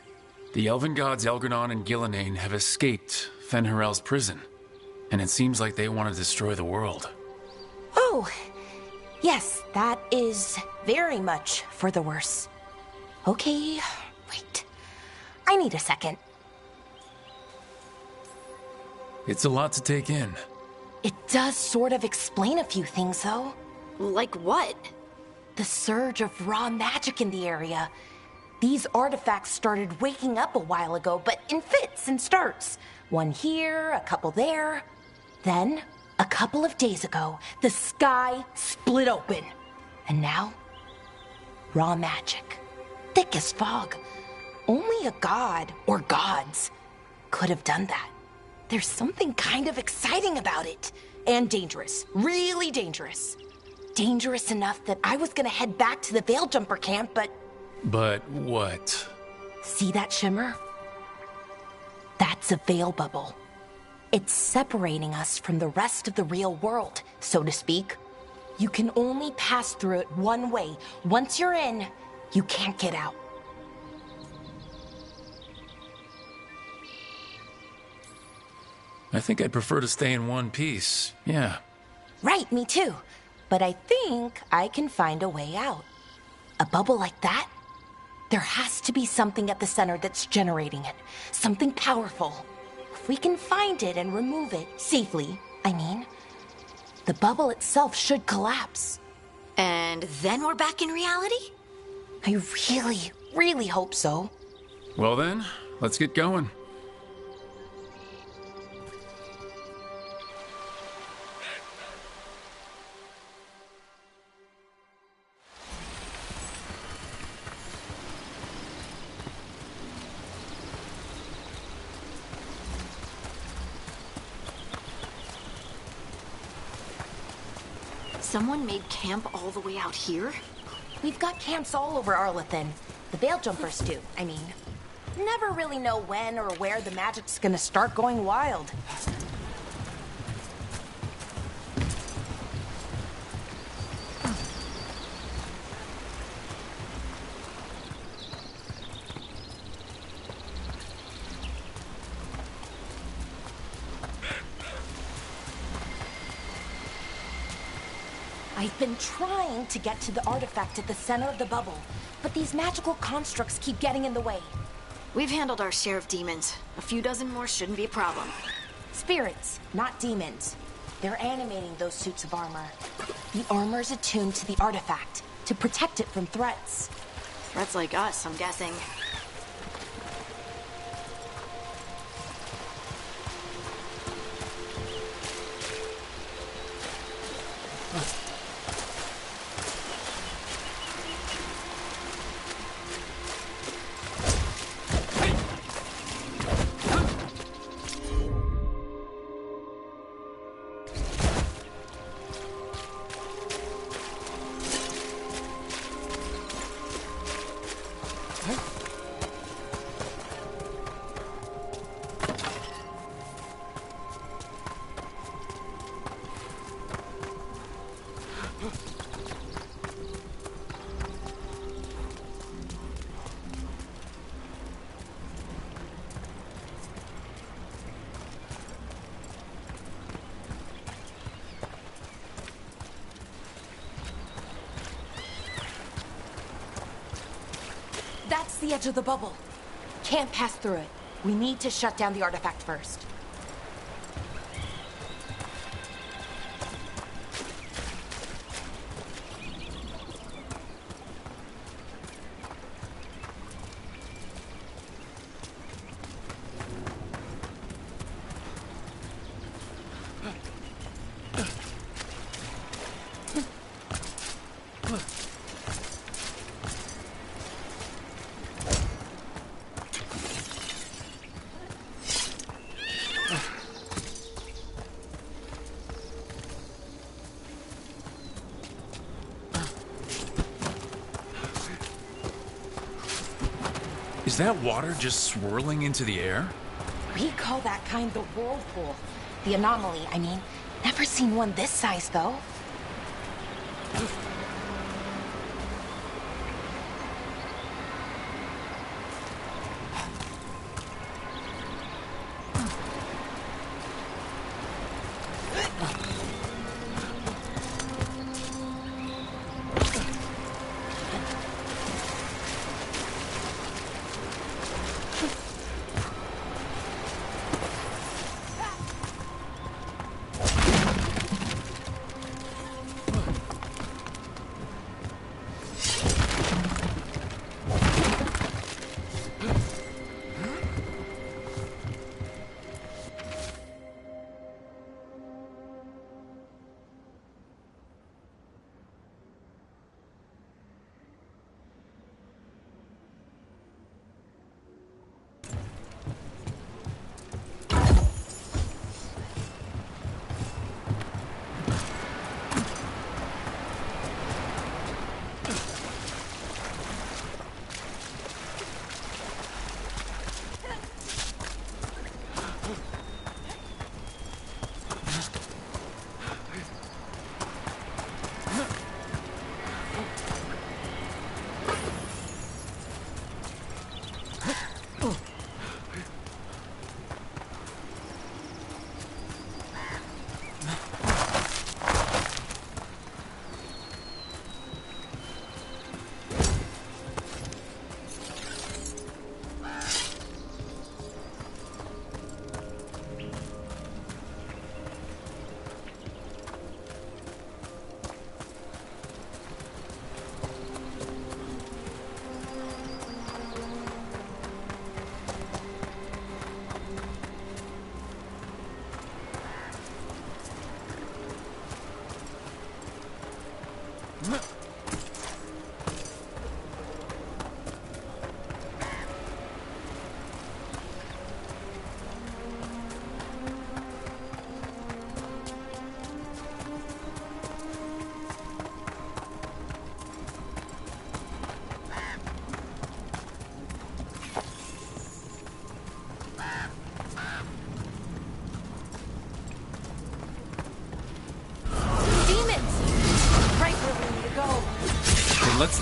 The elven gods Elgranon and Gillenane have escaped Fen'Harel's prison. And it seems like they want to destroy the world. Oh, yes, that is very much for the worse. Okay, wait. I need a second. It's a lot to take in. It does sort of explain a few things, though. Like what? The surge of raw magic in the area. These artifacts started waking up a while ago, but in fits and starts. One here, a couple there. Then, a couple of days ago, the sky split open. And now, raw magic. Thick as fog. Only a god, or gods, could have done that. There's something kind of exciting about it. And dangerous. Really dangerous. Dangerous enough that I was gonna head back to the Veil Jumper camp, but... But what? See that shimmer? That's a veil bubble. It's separating us from the rest of the real world, so to speak. You can only pass through it one way. Once you're in, you can't get out. I think I'd prefer to stay in one piece. Yeah. Right, me too. But I think I can find a way out. A bubble like that? There has to be something at the center that's generating it. Something powerful. If we can find it and remove it, safely, I mean, the bubble itself should collapse. And then we're back in reality? I really hope so. Well then, let's get going. Someone made camp all the way out here? We've got camps all over Arlathan. The Veil Jumpers do, I mean. Never really know when or where the magic's gonna start going wild. I've been trying to get to the artifact at the center of the bubble, but these magical constructs keep getting in the way. We've handled our share of demons. A few dozen more shouldn't be a problem. Spirits, not demons. They're animating those suits of armor. The armor's attuned to the artifact, to protect it from threats. Threats like us, I'm guessing. That's the edge of the bubble. Can't pass through it. We need to shut down the artifact first. Is that water just swirling into the air? We call that kind the whirlpool. The anomaly, I mean. Never seen one this size, though.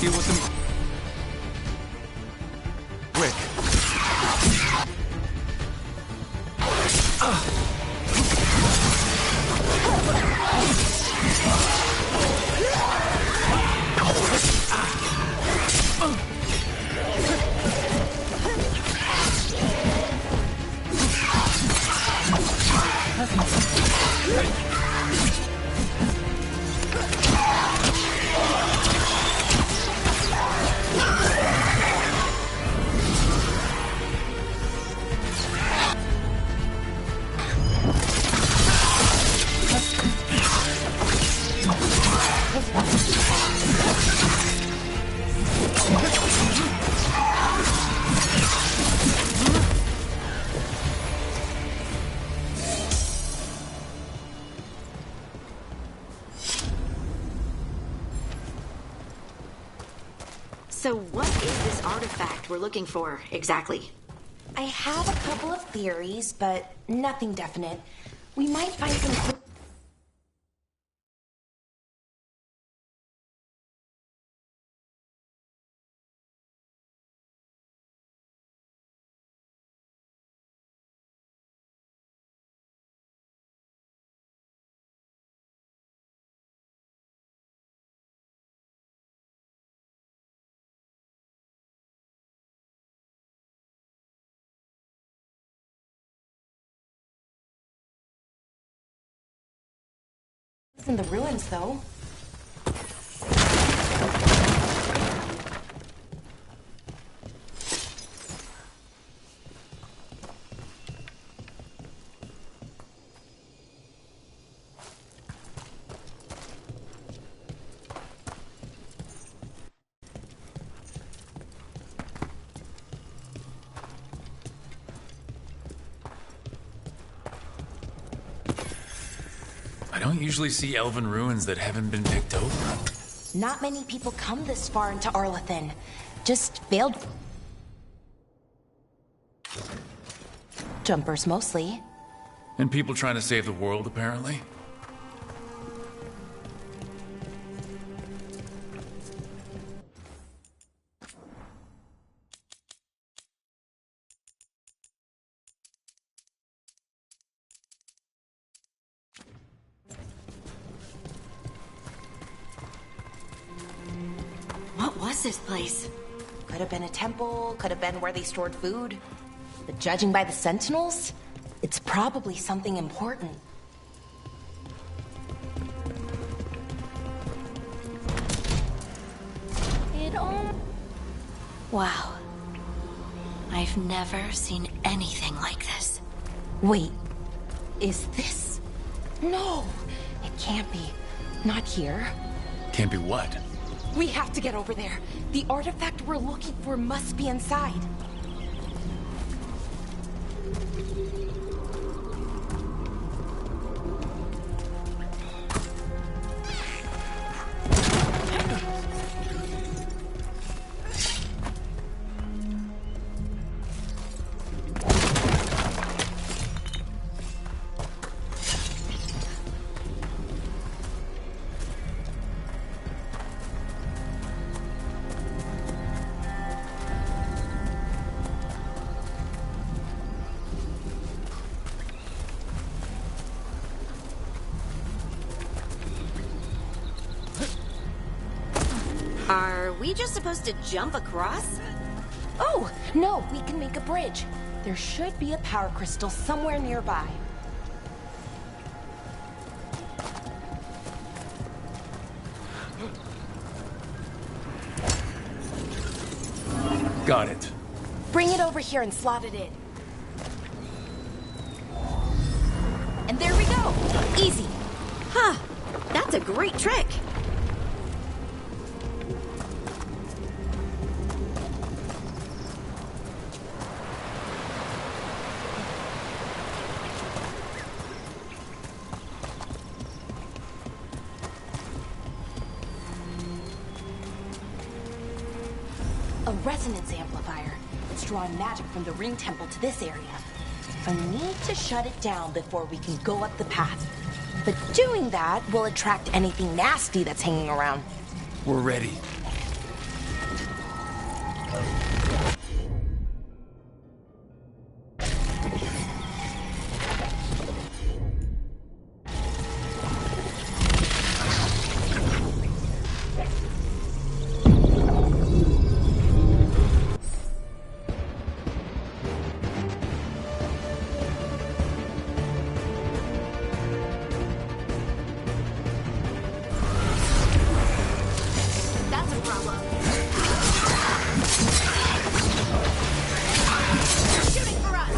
deal with them quick. So what is this artifact we're looking for, exactly? I have a couple of theories, but nothing definite. We might find some... in the ruins, though. I don't usually see elven ruins that haven't been picked over. Not many people come this far into Arlathan. Just failed jumpers, mostly. And people trying to save the world, apparently. What was this place? Could have been a temple, could have been where they stored food. But judging by the sentinels, it's probably something important. Wow. I've never seen anything like this. Wait, is this? No, it can't be. Not here. Can't be what? We have to get over there. The artifact we're looking for must be inside. Are we just supposed to jump across? Oh, no, we can make a bridge. There should be a power crystal somewhere nearby. Got it. Bring it over here and slot it in. And there we go. Easy. Huh. That's a great trick. A resonance amplifier. It's drawing magic from the ring temple to this area. I need to shut it down before we can go up the path. But doing that will attract anything nasty that's hanging around. We're ready. That's a problem. They're shooting for us.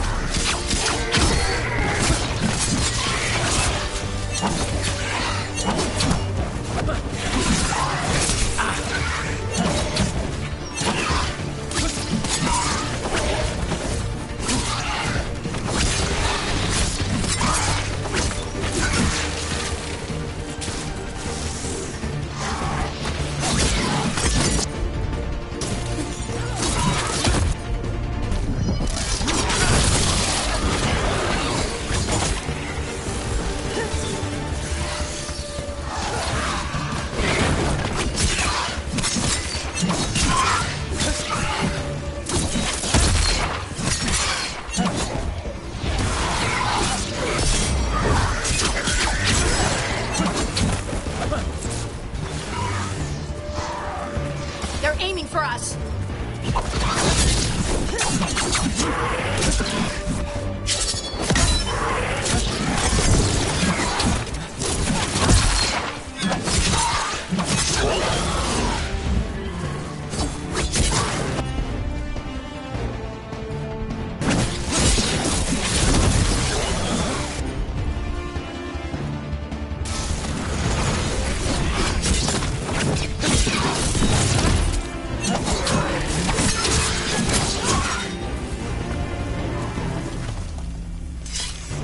They're aiming for us.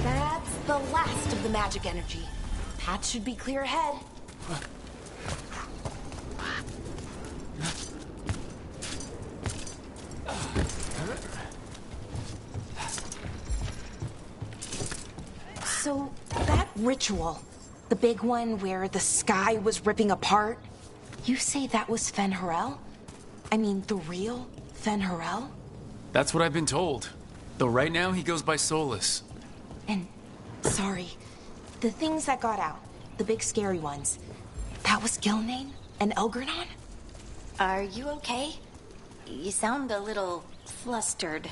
That's the last of the magic energy. Path should be clear ahead. So, that ritual, the big one where the sky was ripping apart, you say that was Fen'Harel? I mean, the real Fen'Harel? That's what I've been told. Though right now he goes by Solus. And, sorry, the things that got out, the big scary ones, that was Gilnane and Elgernon? Are you okay? You sound a little flustered.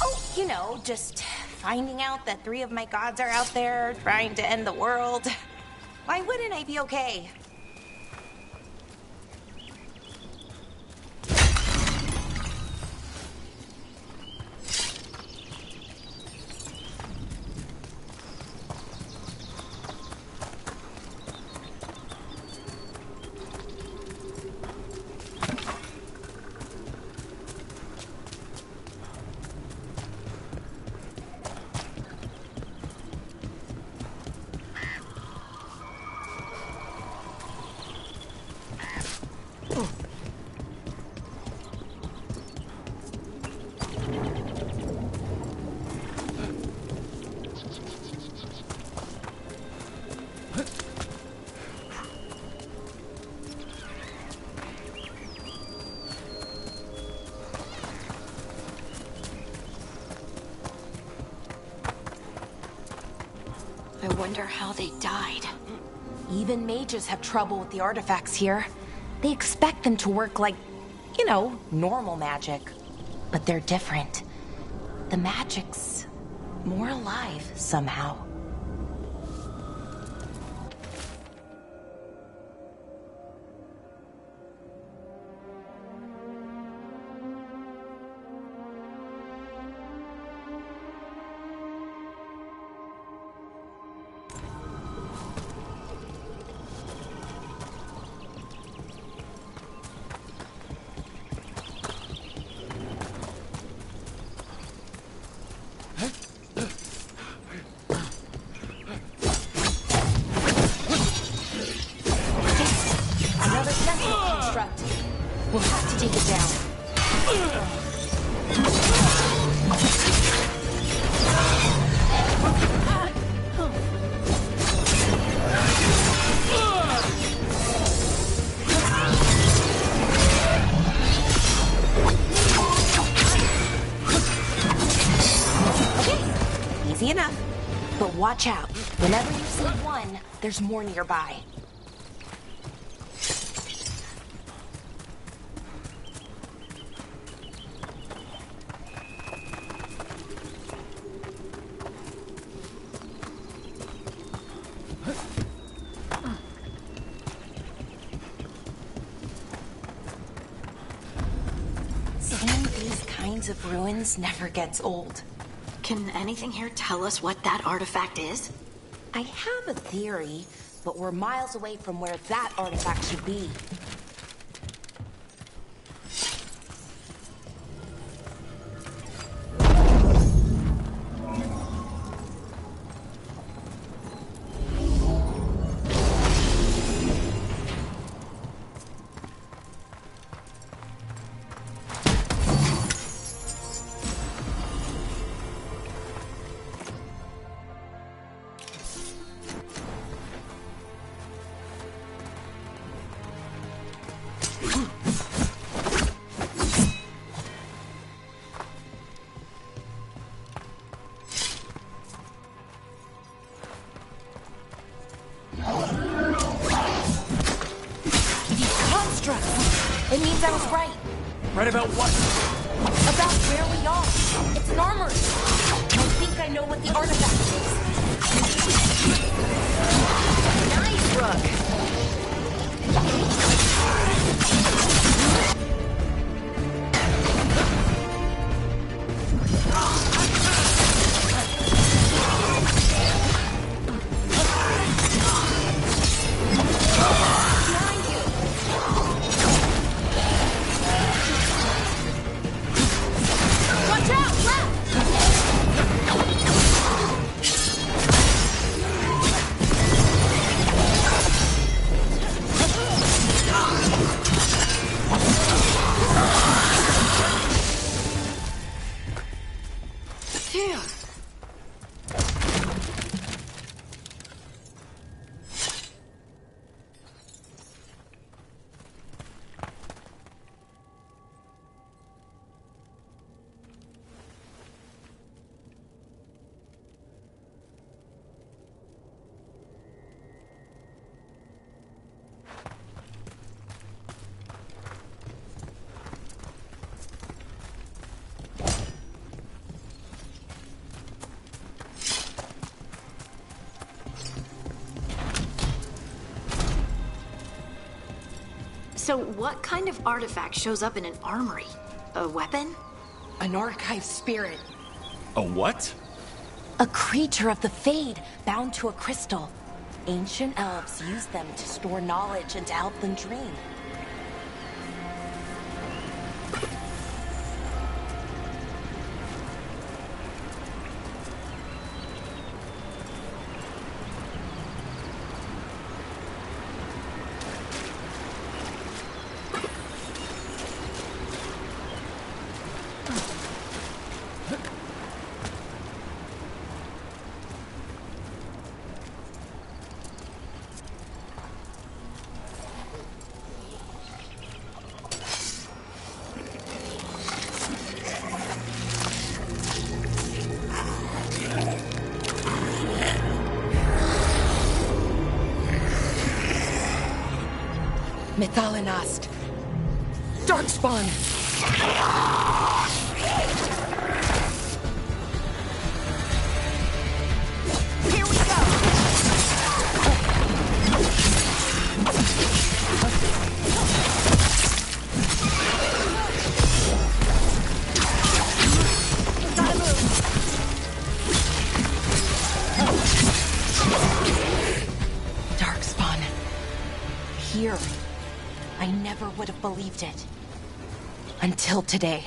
Oh, you know, just finding out that 3 of my gods are out there trying to end the world. Why wouldn't I be okay? I wonder how they died. Even mages have trouble with the artifacts here. They expect them to work like, you know, normal magic. But they're different. The magic's more alive somehow. We'll have to take it down. enough. But watch out. Whenever you see one, there's more nearby. Seeing these kinds of ruins never gets old. Can anything here tell us what that artifact is? I have a theory, but we're miles away from where that artifact should be. It means I was right. Right about what? About where we are. It's an armory. I think I know what the artifact is. Nice, Rook. So what kind of artifact shows up in an armory? A weapon? An archive spirit. A what? A creature of the Fade, bound to a crystal. Ancient elves use them to store knowledge and to help them dream. Methalinast. Darkspawn. Here we go. Gotta move. Darkspawn. Here. I never would have believed it. Until today.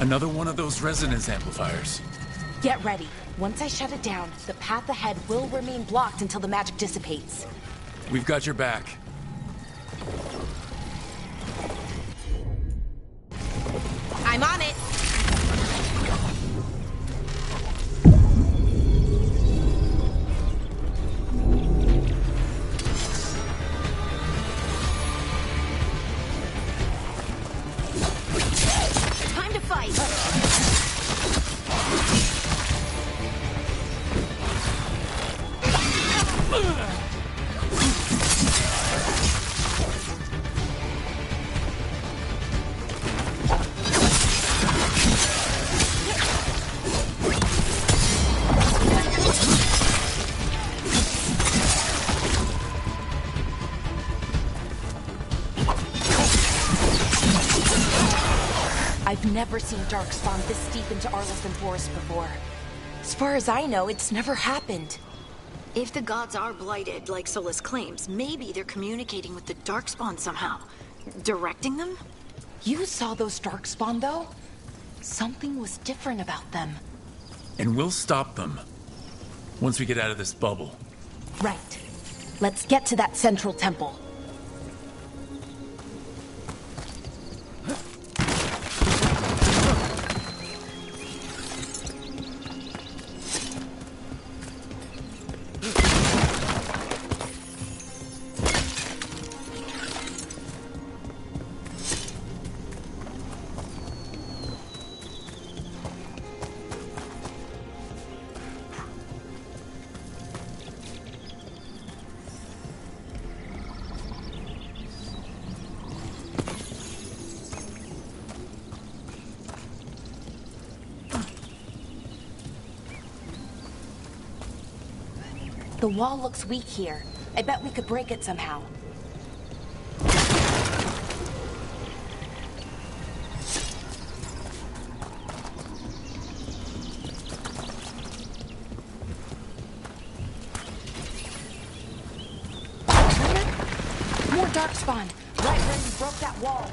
Another one of those resonance amplifiers. Get ready. Once I shut it down, the path ahead will remain blocked until the magic dissipates. We've got your back. I'm on it. Time to fight. I've never seen Darkspawn this deep into Arlothan Forest before. As far as I know, it's never happened. If the gods are blighted, like Solus claims, maybe they're communicating with the Darkspawn somehow. Directing them? You saw those Darkspawn, though? Something was different about them. And we'll stop them. Once we get out of this bubble. Right. Let's get to that central temple. The wall looks weak here. I bet we could break it somehow. More Darkspawn! Right where we broke that wall.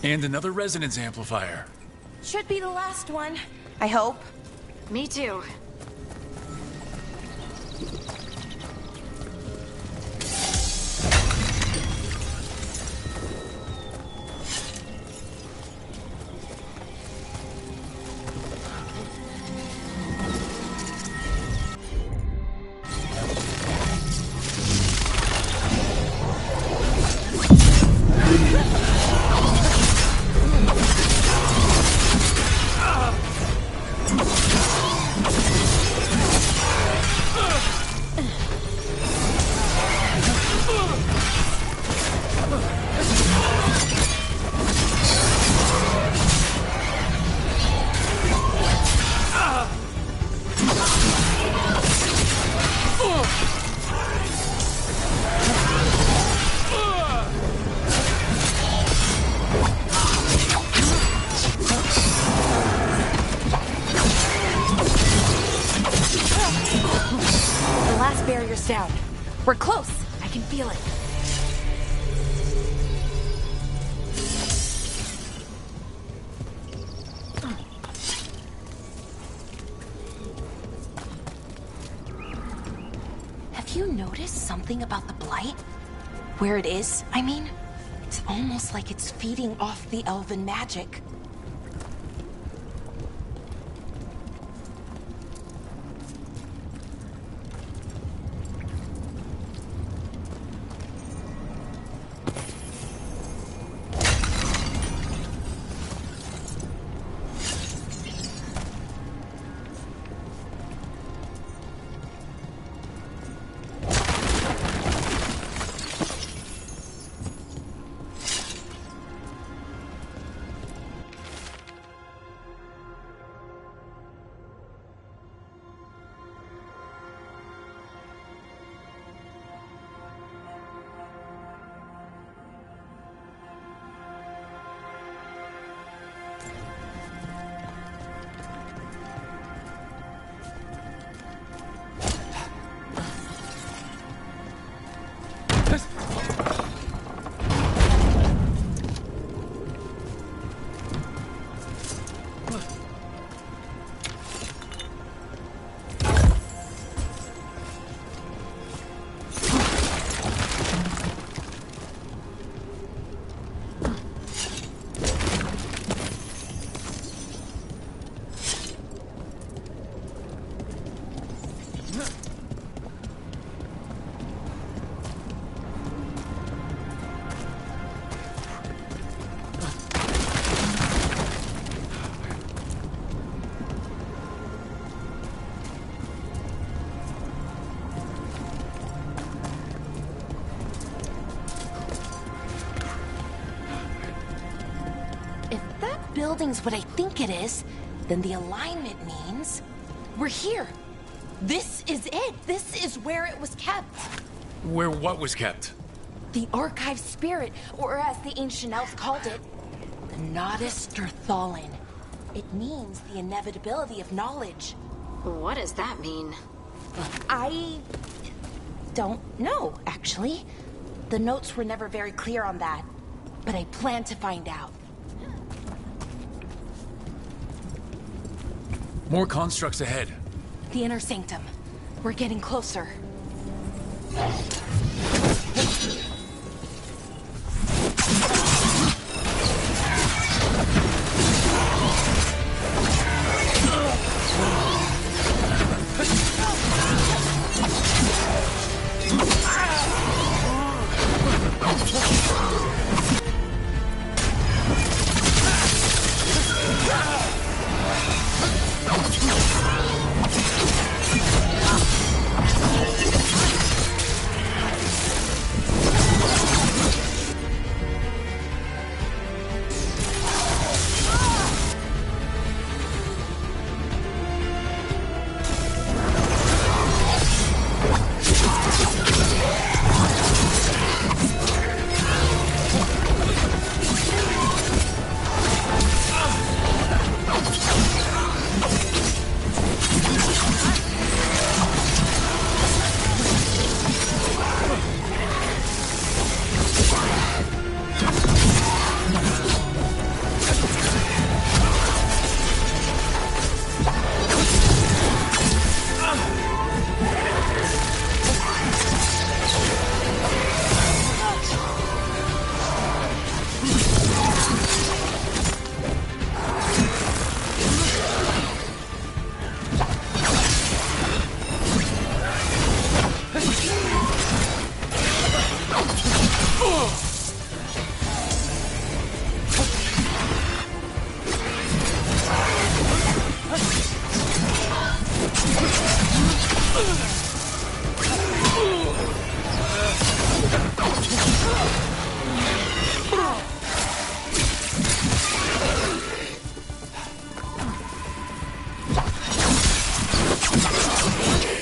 And another resonance amplifier. Should be the last one. I hope. Me too. Down. We're close. I can feel it. notice something about the Blight? Where it is, I mean? It's almost like it's feeding off the elven magic. Building's what I think it is, then the alignment means we're here. This is it. This is where it was kept. Where what was kept? The Archive Spirit, or as the ancient elves called it, the Nodus Derthalin. It means the inevitability of knowledge. What does that mean? I don't know, actually. The notes were never very clear on that, but I plan to find out. More constructs ahead. The Inner Sanctum. We're getting closer.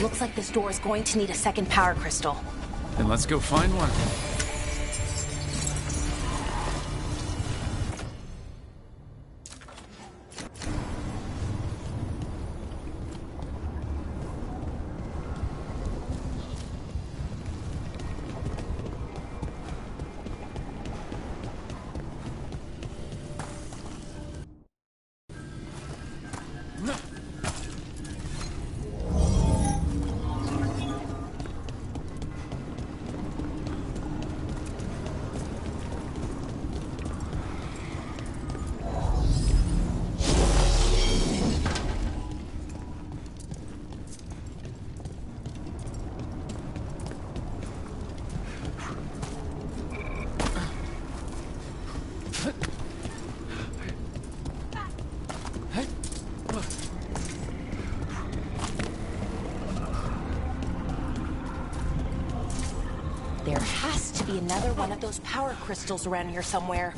Looks like this door is going to need a second power crystal. Then let's go find one. another one of those power crystals around here somewhere.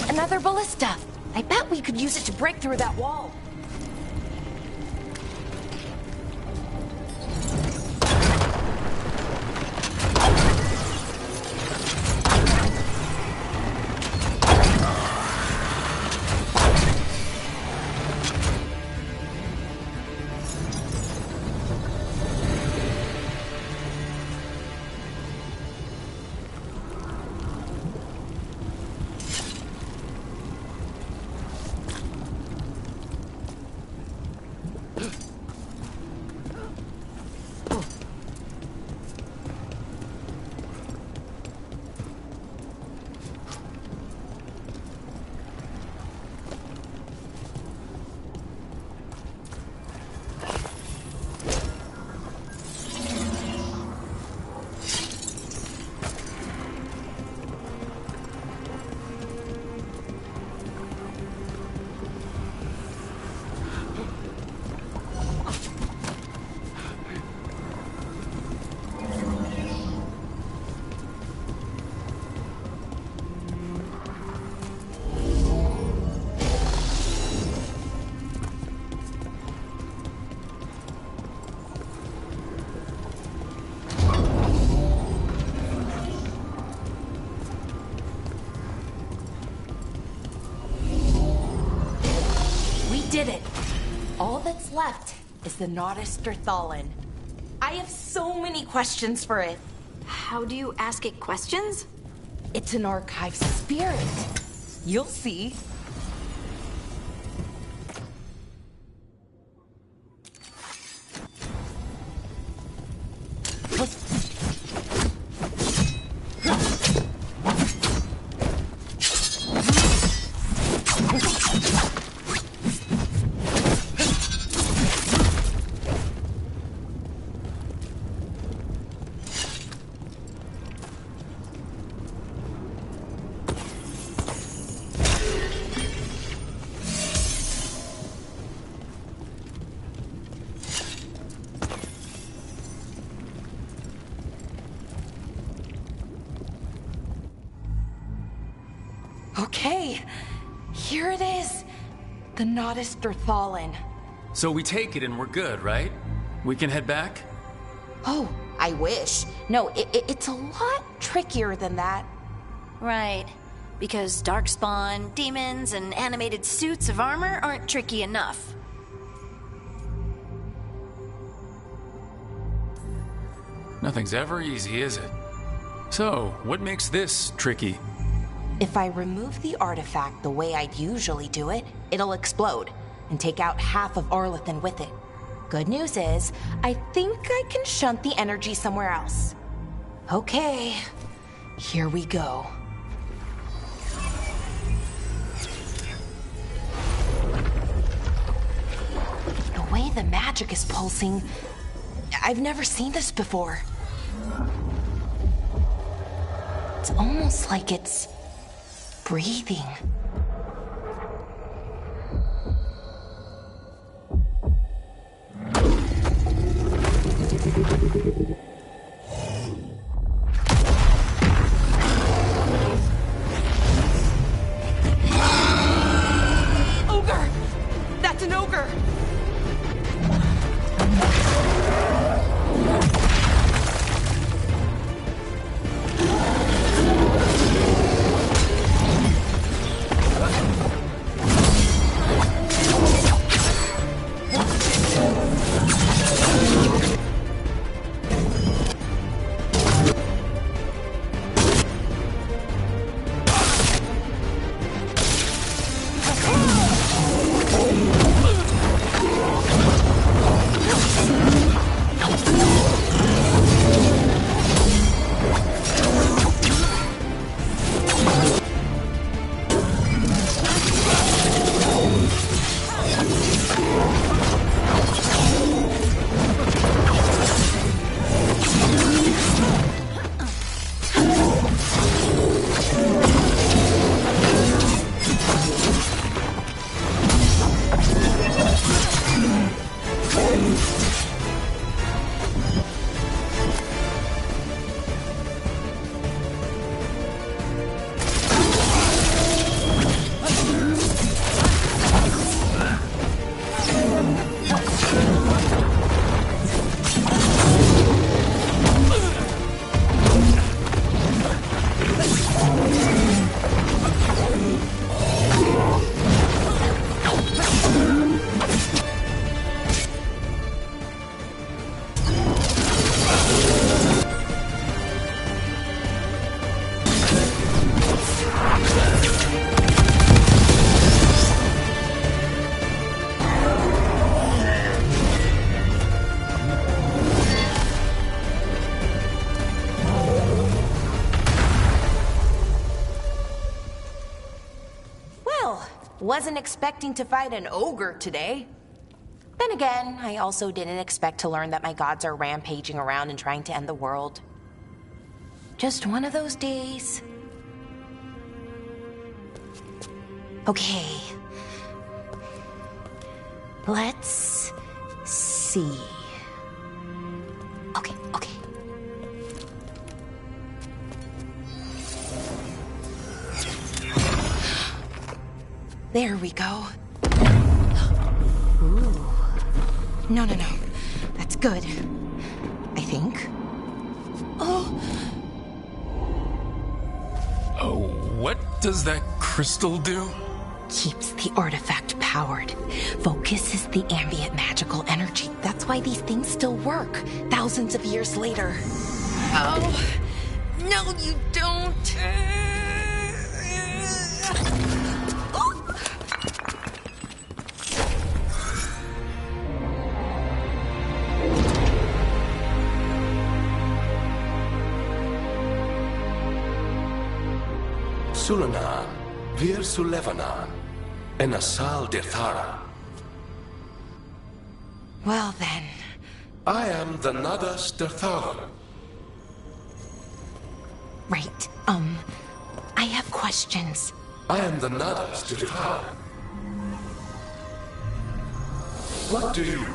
Another ballista. I bet we could use it to break through that wall. Did it. All that's left is the Nodus Derthalin. I have so many questions for it. How do you ask it questions? It's an archive spirit. You'll see. Okay, here it is. The Nodus Derthalin. So we take it and we're good, right? We can head back? Oh, I wish. No, it's a lot trickier than that. Right. Because darkspawn, demons, and animated suits of armor aren't tricky enough. Nothing's ever easy, is it? So, what makes this tricky? If I remove the artifact the way I'd usually do it, it'll explode and take out half of Arlathan with it. Good news is, I think I can shunt the energy somewhere else. Okay, here we go. The way the magic is pulsing, I've never seen this before. It's almost like it's breathing. Ogre! That's an ogre! Wasn't expecting to fight an ogre today. Then again, I also didn't expect to learn that my gods are rampaging around and trying to end the world. Just one of those days. Okay. Let's see. Okay. There we go. Ooh. No. That's good. I think. Oh, what does that crystal do? keeps the artifact powered. Focuses the ambient magical energy. That's why these things still work, thousands of years later. Oh, no, you don't. Sulanan, Vir Sulevanan, and Asal Dithara. Well then. I am the Nadas Dirthalan. Right, I have questions. I am the Nadas Dirthalan. What do you...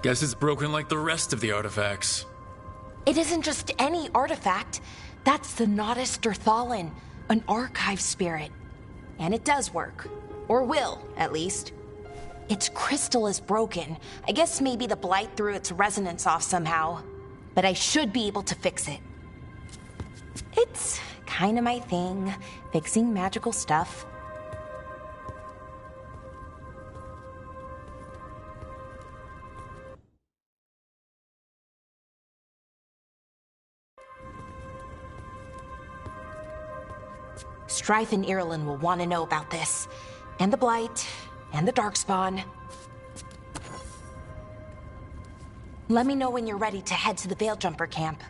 Guess it's broken like the rest of the artifacts. It isn't just any artifact. That's the Nadas Dirthalan, an archive spirit. And it does work. Or will, at least. Its crystal is broken. I guess maybe the blight threw its resonance off somehow. But I should be able to fix it. It's kind of my thing, fixing magical stuff. Strife and Irulan will want to know about this. And the Blight, and the Darkspawn. Let me know when you're ready to head to the Veil-Jumper camp.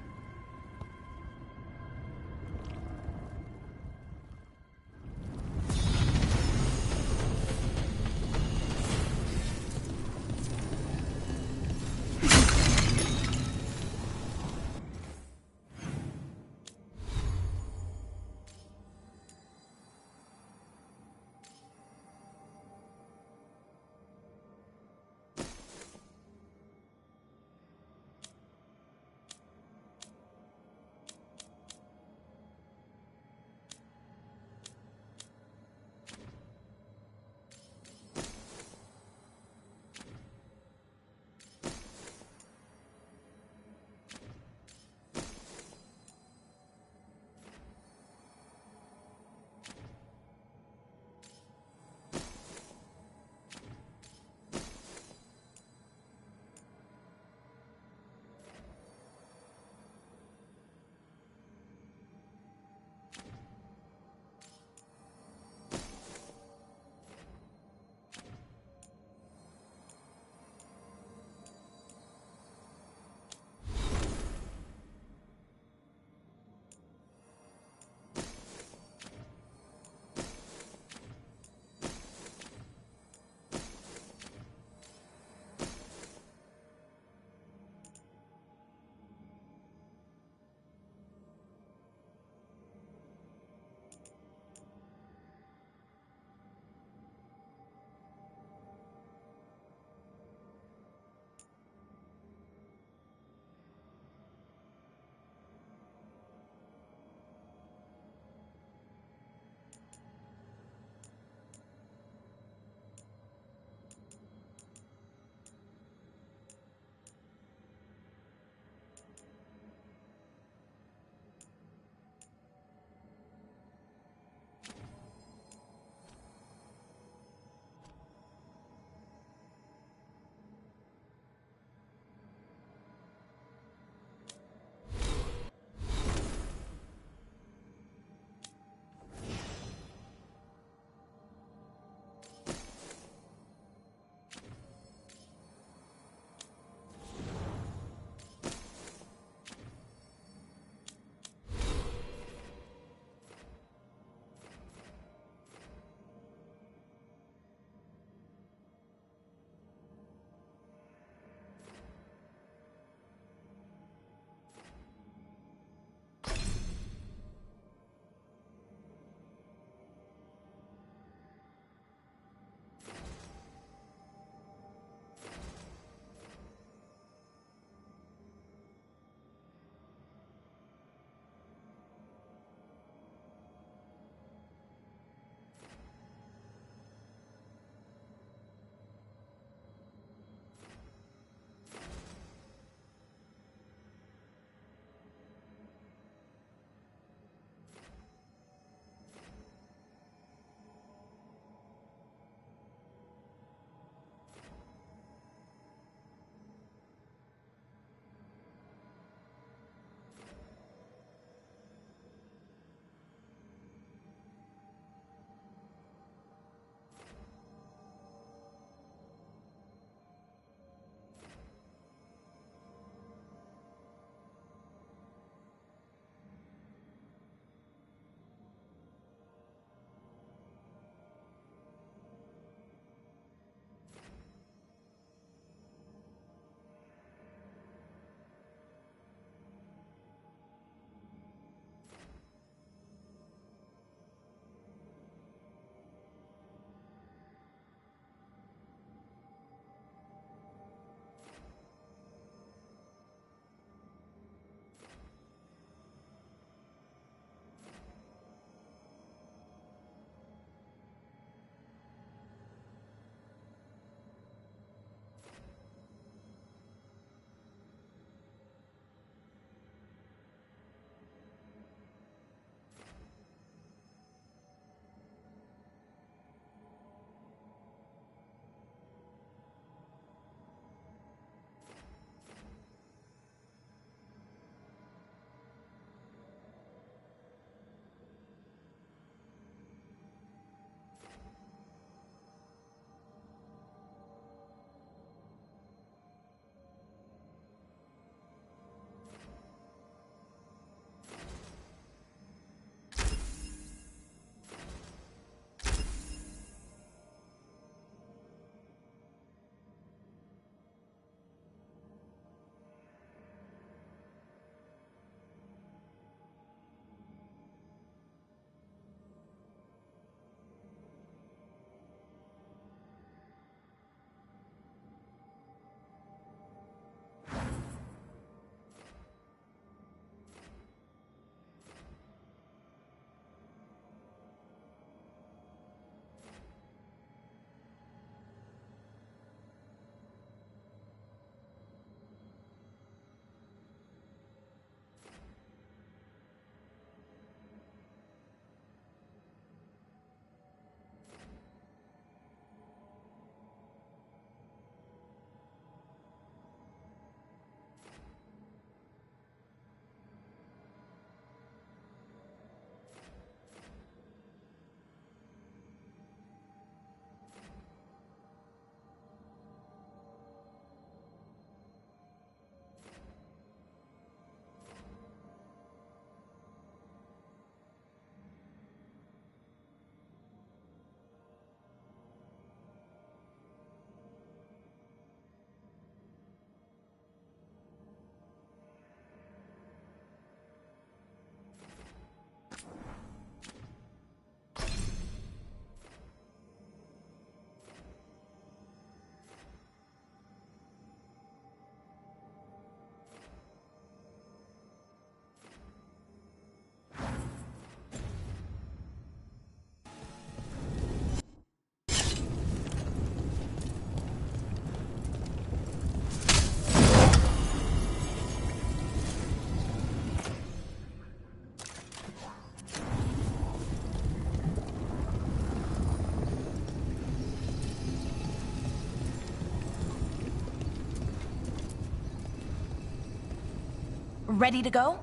Ready to go?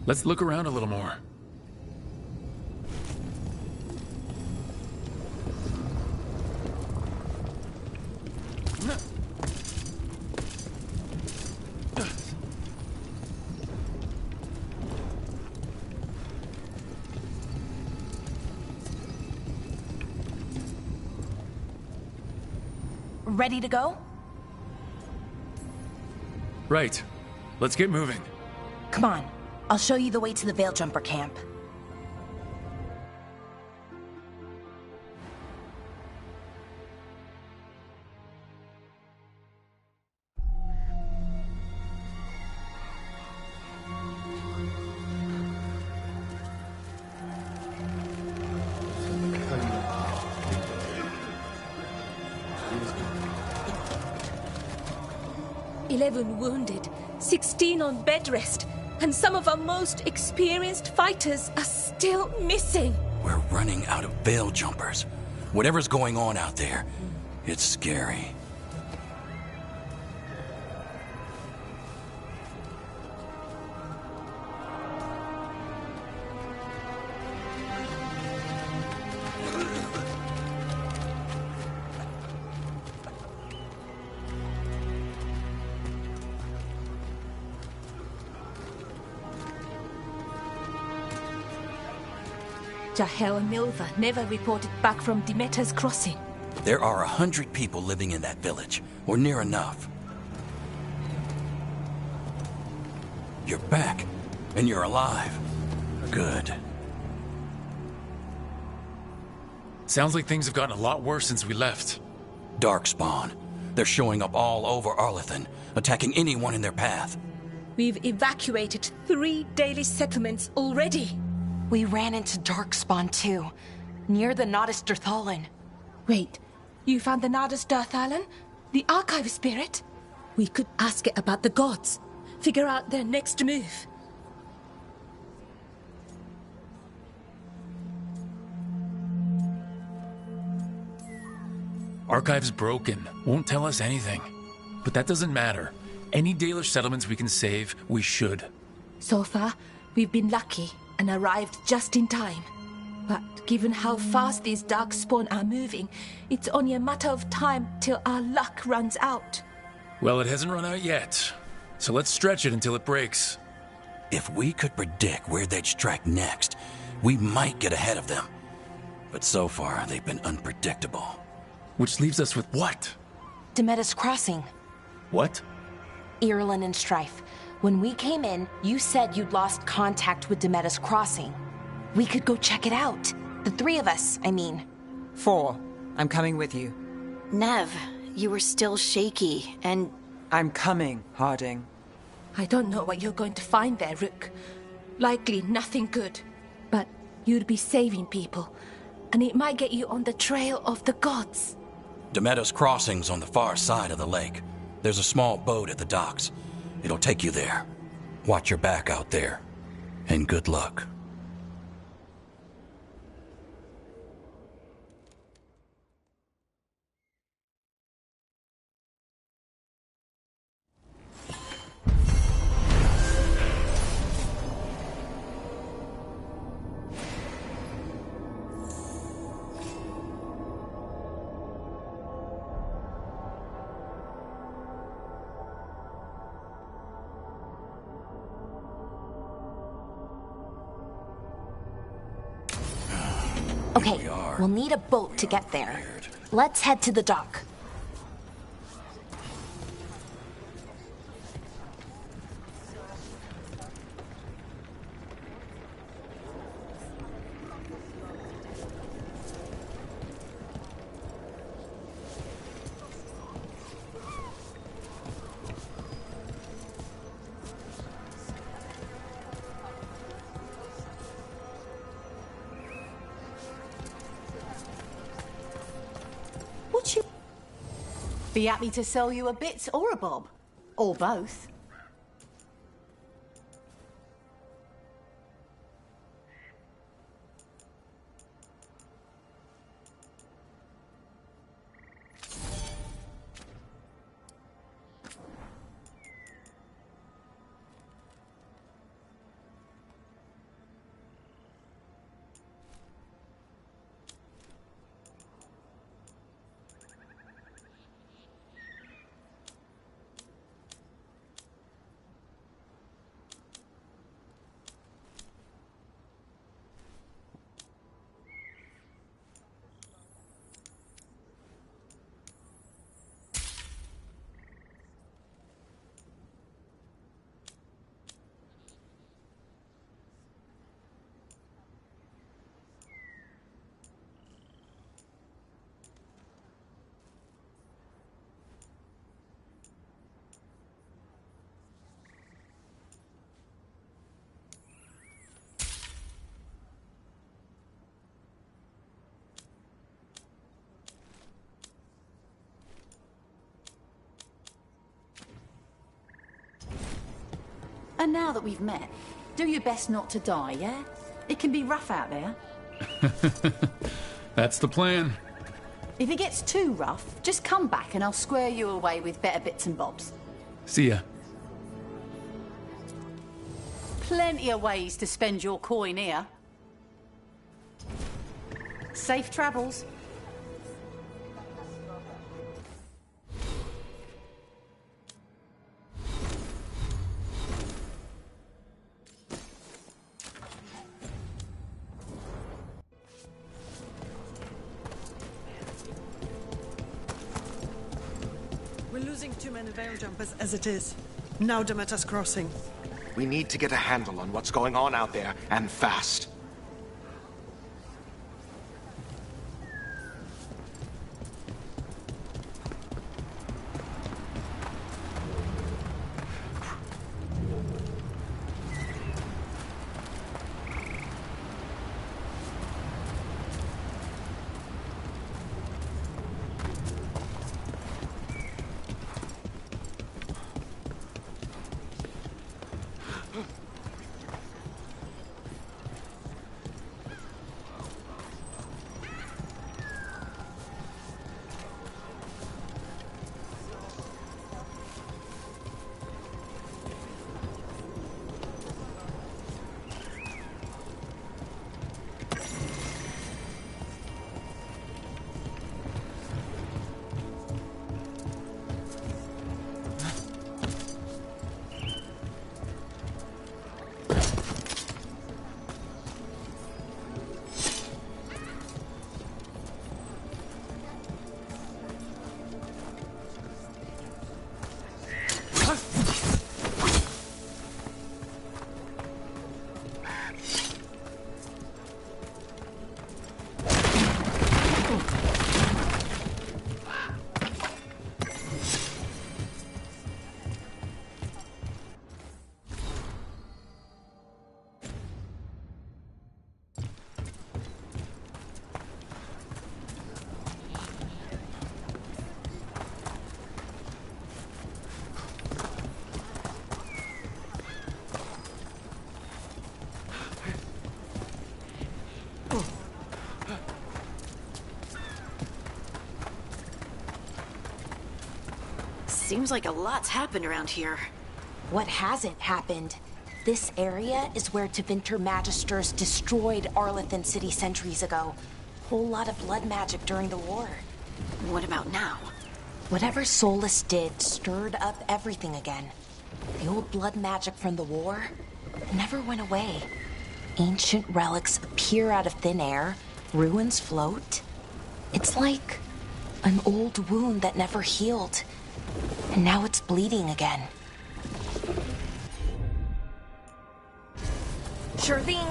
Let's look around a little more. Ready to go? Right. Let's get moving. Come on. I'll show you the way to the Veil Jumper camp. "11 wounded, 16 on bed rest, and some of our most experienced fighters are still missing." We're running out of Veil Jumpers. Whatever's going on out there, it's scary. Jahel and Milva never reported back from Demeter's crossing. There are 100 people living in that village, or near enough. You're back, and you're alive. Good. Sounds like things have gotten a lot worse since we left. Darkspawn. They're showing up all over Arlathan, attacking anyone in their path. We've evacuated 3 daily settlements already. We ran into Darkspawn too, near the Nodus Dirthallan. Wait, you found the Nodus Dirthallan? The Archive Spirit? We could ask it about the gods. Figure out their next move. Archive's broken. Won't tell us anything. But that doesn't matter. Any Dalish settlements we can save, we should. So far, we've been lucky and arrived just in time. But given how fast these Darkspawn are moving, it's only a matter of time till our luck runs out. Well, it hasn't run out yet. So let's stretch it until it breaks. If we could predict where they'd strike next, we might get ahead of them. But so far, they've been unpredictable. Which leaves us with what? Demeter's crossing. What? Irulan and Strife. When we came in, you said you'd lost contact with Demeter's crossing. We could go check it out. The 3 of us, I mean. 4. I'm coming with you. Nev, you were still shaky, and... I'm coming, Harding. I don't know what you're going to find there, Rook. Likely nothing good. But you'd be saving people, and it might get you on the trail of the gods. Demeter's crossing's on the far side of the lake. There's a small boat at the docks. It'll take you there. Watch your back out there. And good luck. Okay, we'll need a boat to get there. Let's head to the dock. Be happy to sell you a bit or a bob. Or both. And now that we've met, do your best not to die, yeah? It can be rough out there. That's the plan. If it gets too rough, just come back and I'll square you away with better bits and bobs. See ya. Plenty of ways to spend your coin here. Safe travels. We're losing too many veil jumpers as it is. Now Demeter's crossing. We need to get a handle on what's going on out there, and fast. Seems like a lot's happened around here. What hasn't happened? This area is where Tevinter Magisters destroyed Arlathan City centuries ago. Whole lot of blood magic during the war. What about now? Whatever Solus did stirred up everything again. The old blood magic from the war never went away. Ancient relics appear out of thin air, ruins float. It's like an old wound that never healed. And now it's bleeding again. Sure thing.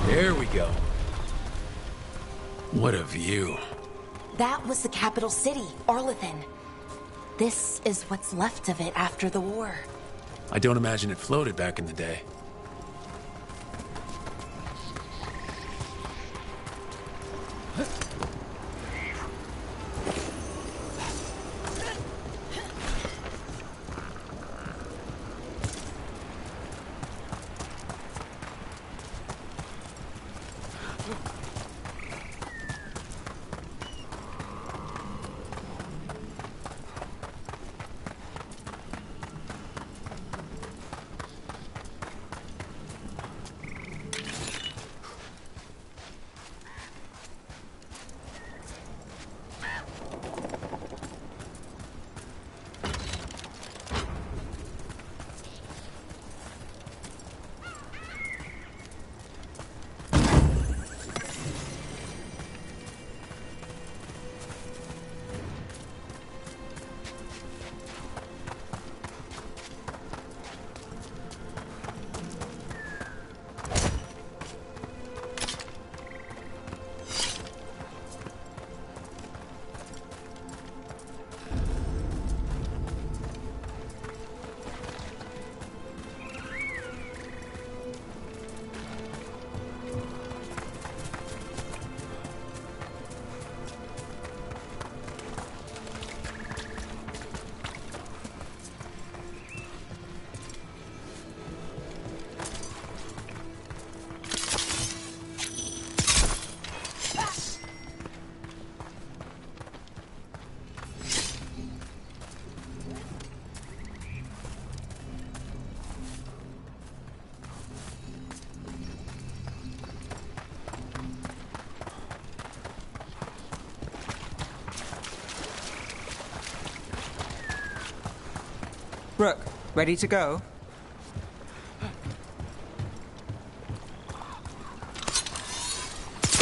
There we go. What a view. That was the capital city, Arlathan. This is what's left of it after the war. I don't imagine it floated back in the day. Rook, ready to go?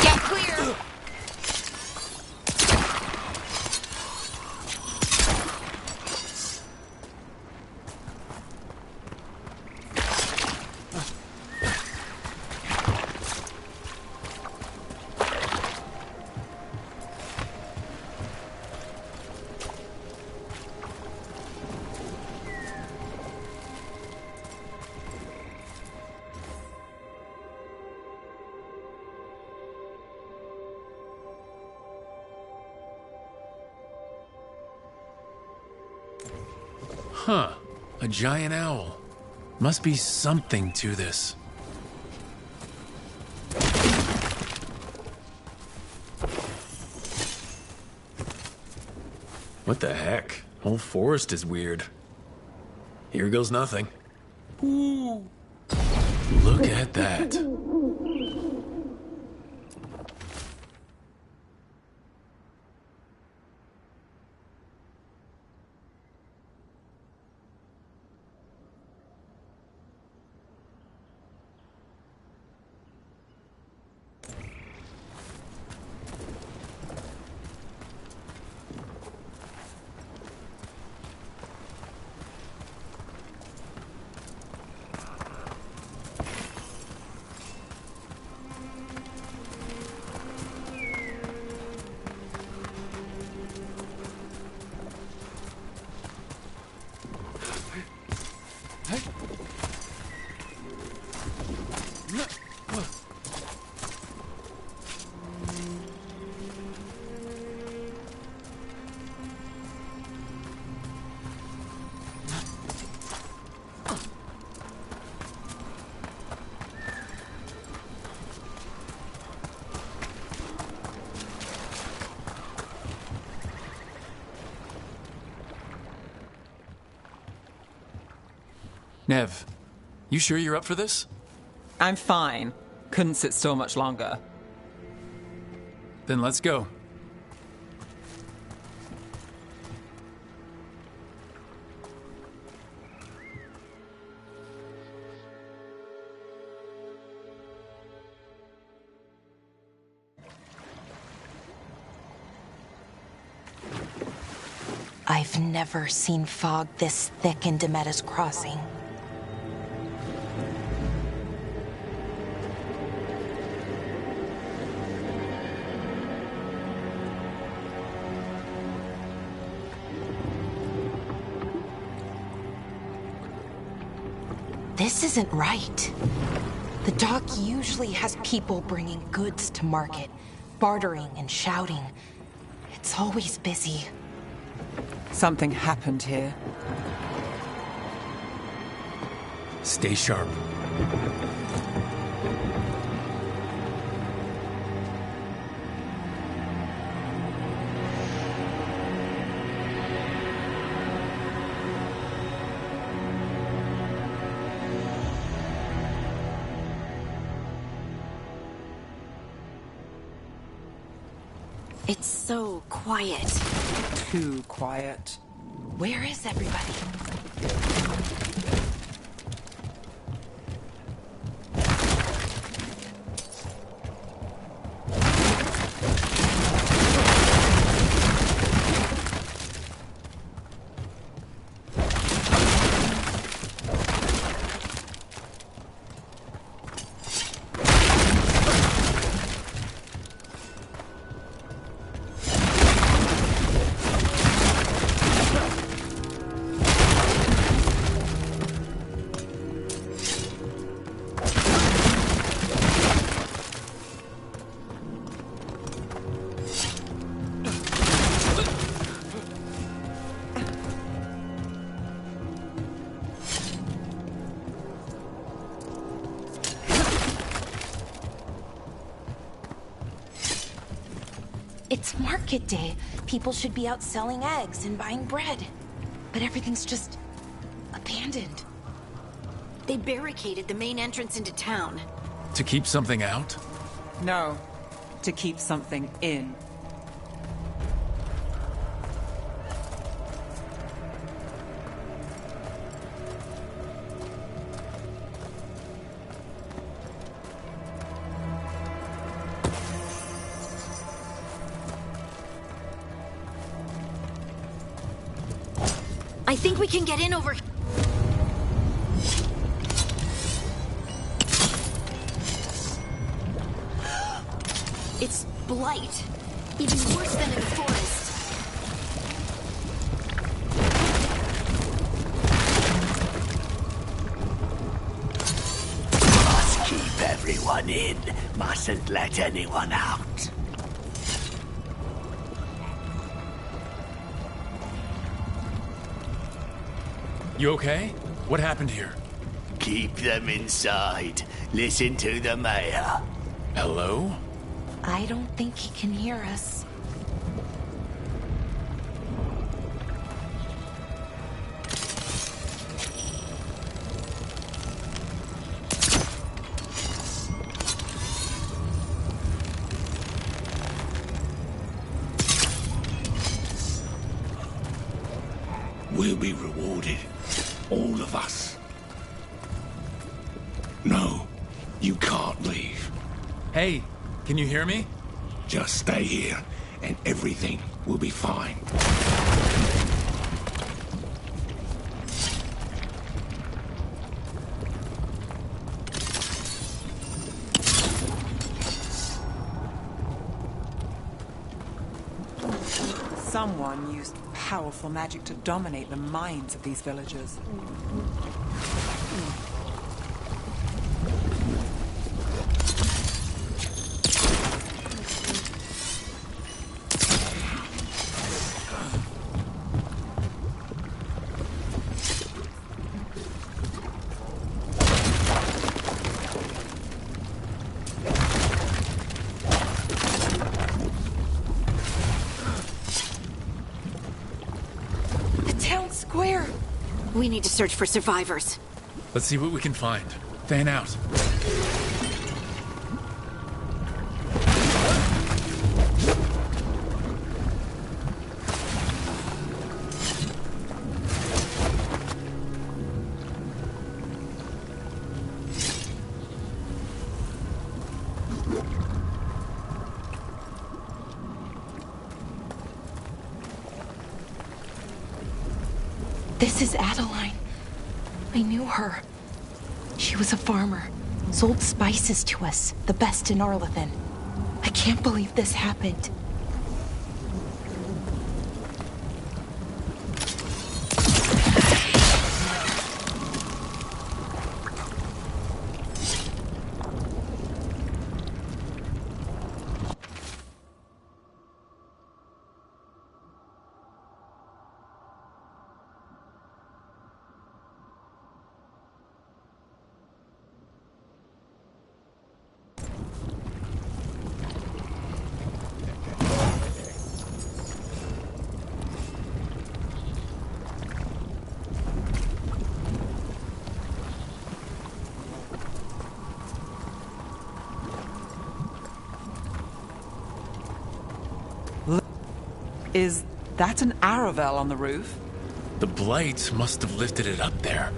Get clear! Huh. A giant owl. Must be something to this. What the heck? Whole forest is weird. Here goes nothing. Ooh. Look at that. Nev, you sure you're up for this? I'm fine. Couldn't sit still much longer. Then let's go. I've never seen fog this thick in Demetta's Crossing. This isn't right. The dock usually has people bringing goods to market, bartering and shouting. It's always busy. Something happened here. Stay sharp. It's so quiet. Too quiet. Where is everybody? It's market day. People should be out selling eggs and buying bread. But everything's just abandoned. They barricaded the main entrance into town. To keep something out? No, to keep something in. I think we can get in over... It's blight. Even worse than in the forest. Must keep everyone in. Mustn't let anyone out. You okay? What happened here? Keep them inside. Listen to the mayor. Hello? I don't think he can hear us. We'll be rewarded. All of us. No, you can't leave. Hey, can you hear me? Just stay here, and everything will be fine. Someone used powerful magic to dominate the minds of these villagers. We need to search for survivors. Let's see what we can find. Fan out. This is Adeline. I knew her. She was a farmer, sold spices to us, the best in Arlathan. I can't believe this happened. Is that an Aravel on the roof? The blight must have lifted it up there.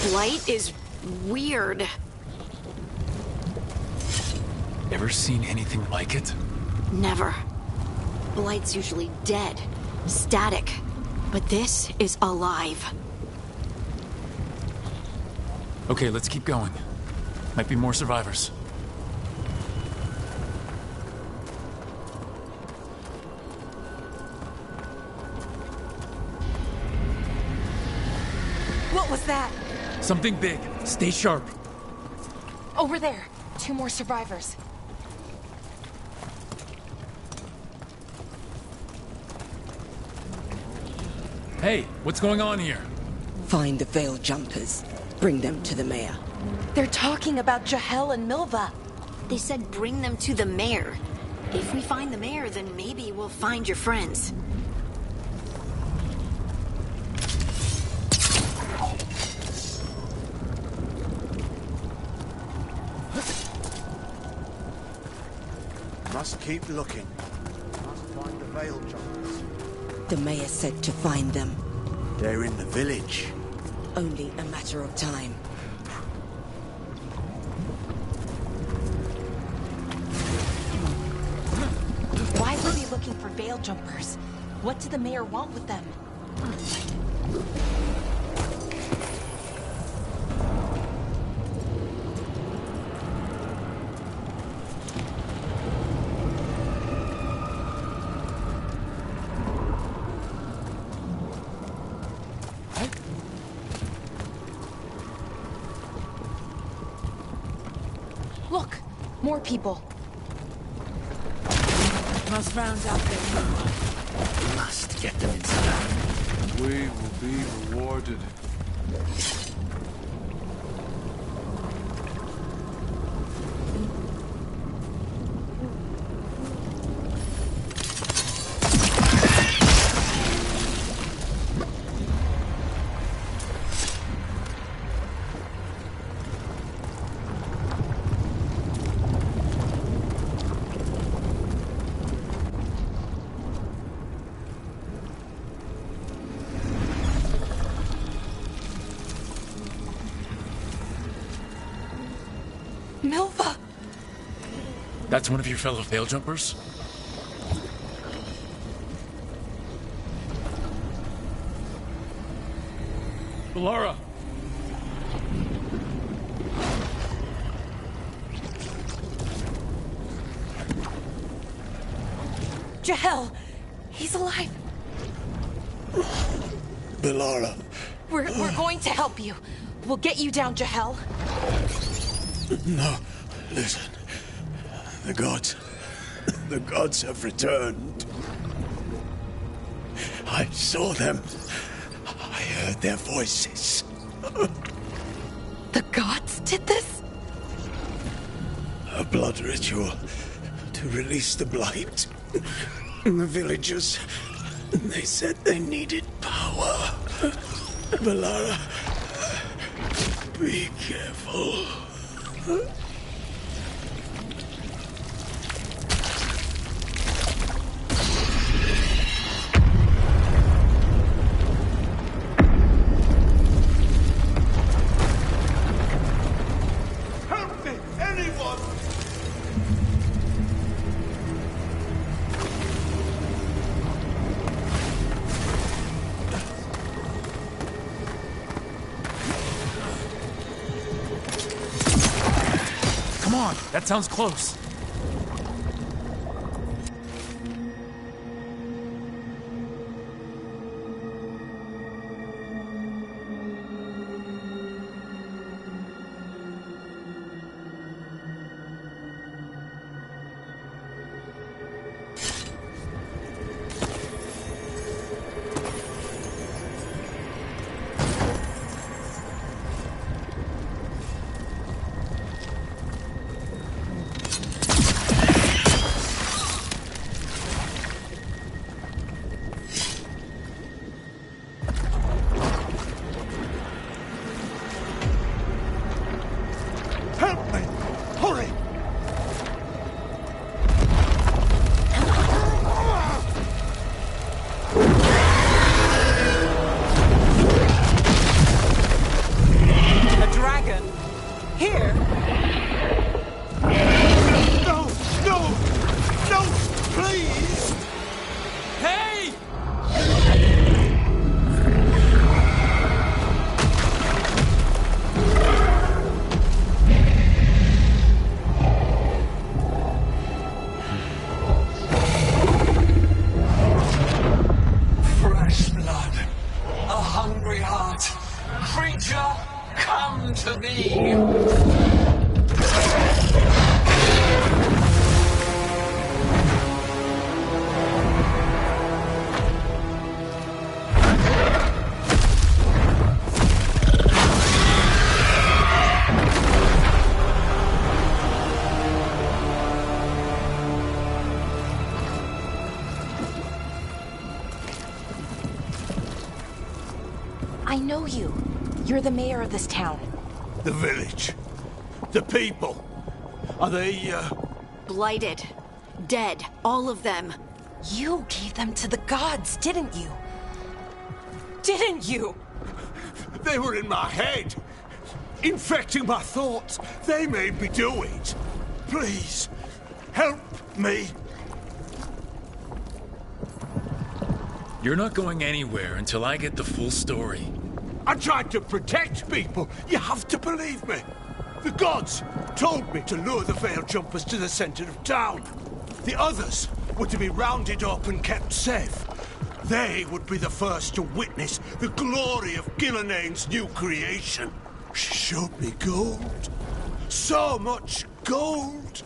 Blight is weird. Ever seen anything like it? Never. Blight's usually dead, static, but this is alive. Okay, let's keep going. Might be more survivors. What was that? Something big. Stay sharp. Over there. 2 more survivors. Hey, what's going on here? Find the Veil Jumpers. Bring them to the mayor. They're talking about Jahel and Milva. They said bring them to the mayor. If we find the mayor, then maybe we'll find your friends. Must keep looking. Must find the Veil Jumpers. The mayor said to find them. They're in the village. Only a matter of time. Why were they looking for Veil Jumpers? What did the mayor want with them? Look, more people. Must round up their Must get them inside. We will be rewarded. Milva! That's one of your fellow Veil Jumpers? Laura! Jahel! He's alive! Belara. We're going to help you. We'll get you down, Jahel. No, listen. The gods have returned. I saw them. I heard their voices. The gods did this? A blood ritual to release the blight. The villagers, they said they needed power. Belara, be careful. Help me, anyone! Come on, that sounds close. Help me! Hurry! A dragon? Here? No! No! No! Please! Hey! Fresh blood, a hungry heart. Creature, come to me. I know you. You're the mayor of this town. The village. The people. Are they, Blighted. Dead. All of them. You gave them to the gods, didn't you? Didn't you? They were in my head. Infecting my thoughts. They made me do it. Please, help me. You're not going anywhere until I get the full story. I tried to protect people. You have to believe me. The gods told me to lure the Veil Jumpers to the center of town. The others were to be rounded up and kept safe. They would be the first to witness the glory of Gilnenane's new creation. She showed me gold. So much gold.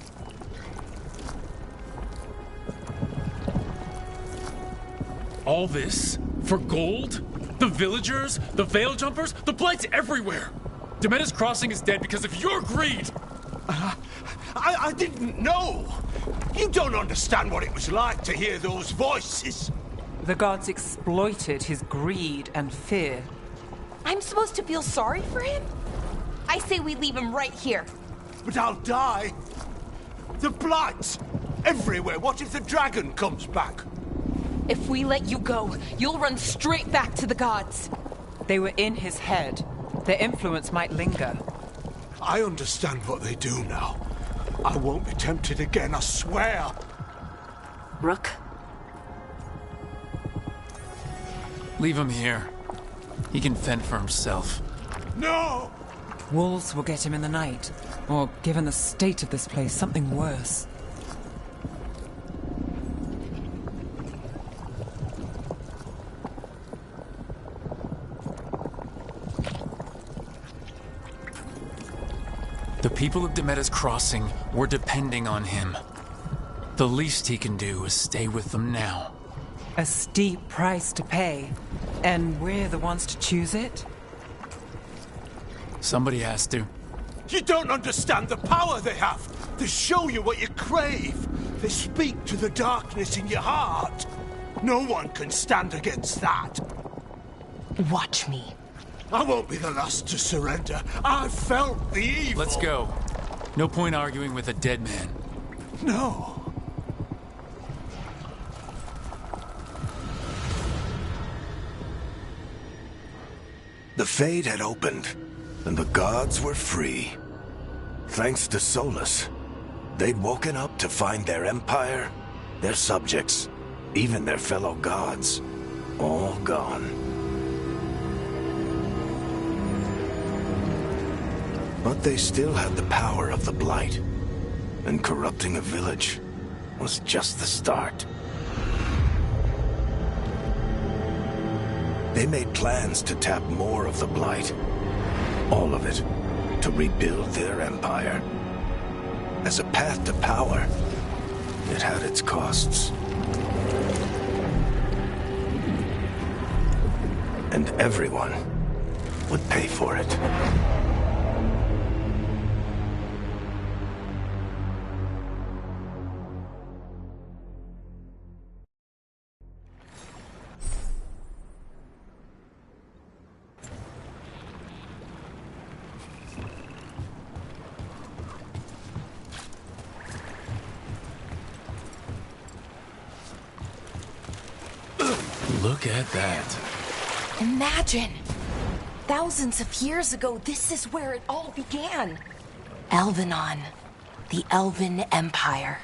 All this? For gold? The villagers? The Veil Jumpers? The Blight's everywhere! Demeter's Crossing is dead because of your greed! I didn't know. You don't understand what it was like to hear those voices. The gods exploited his greed and fear. I'm supposed to feel sorry for him? I say we leave him right here. But I'll die. The Blights everywhere. What if the dragon comes back? If we let you go, you'll run straight back to the gods. They were in his head. Their influence might linger. I understand what they do now. I won't be tempted again, I swear. Rook? Leave him here. He can fend for himself. No! Wolves will get him in the night. Or, given the state of this place, something worse. The people of Demeter's Crossing were depending on him. The least he can do is stay with them now. A steep price to pay. And we're the ones to choose it? Somebody has to. You don't understand the power they have. They show you what you crave. They speak to the darkness in your heart. No one can stand against that. Watch me. I won't be the last to surrender. I felt the evil. Let's go. No point arguing with a dead man. No. The Fade had opened, and the gods were free. Thanks to Solus, they'd woken up to find their empire, their subjects, even their fellow gods, all gone. But they still had the power of the Blight, and corrupting a village was just the start. They made plans to tap more of the Blight, all of it, to rebuild their empire. As a path to power, it had its costs. And everyone would pay for it. Look at that. Imagine! Thousands of years ago, this is where it all began. Elvenon, the Elven Empire.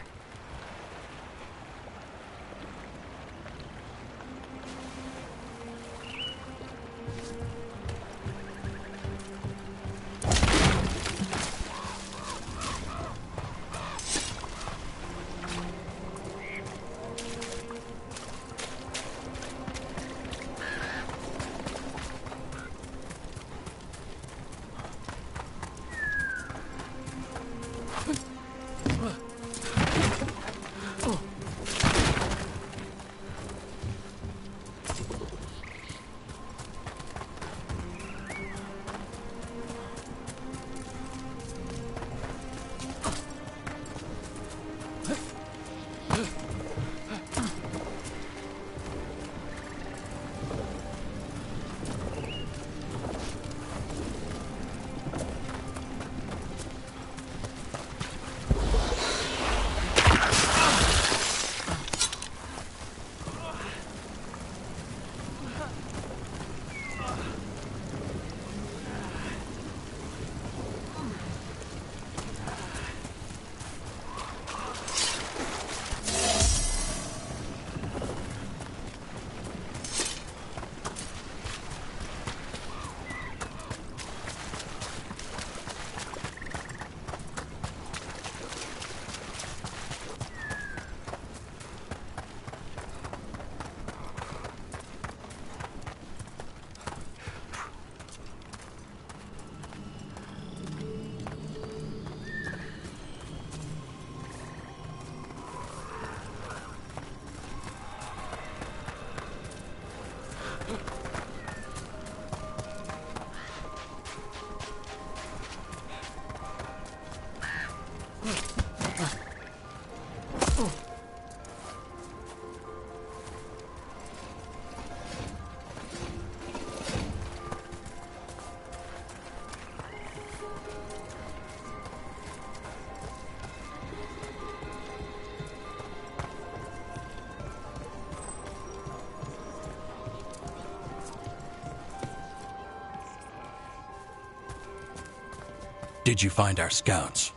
did you find our scouts?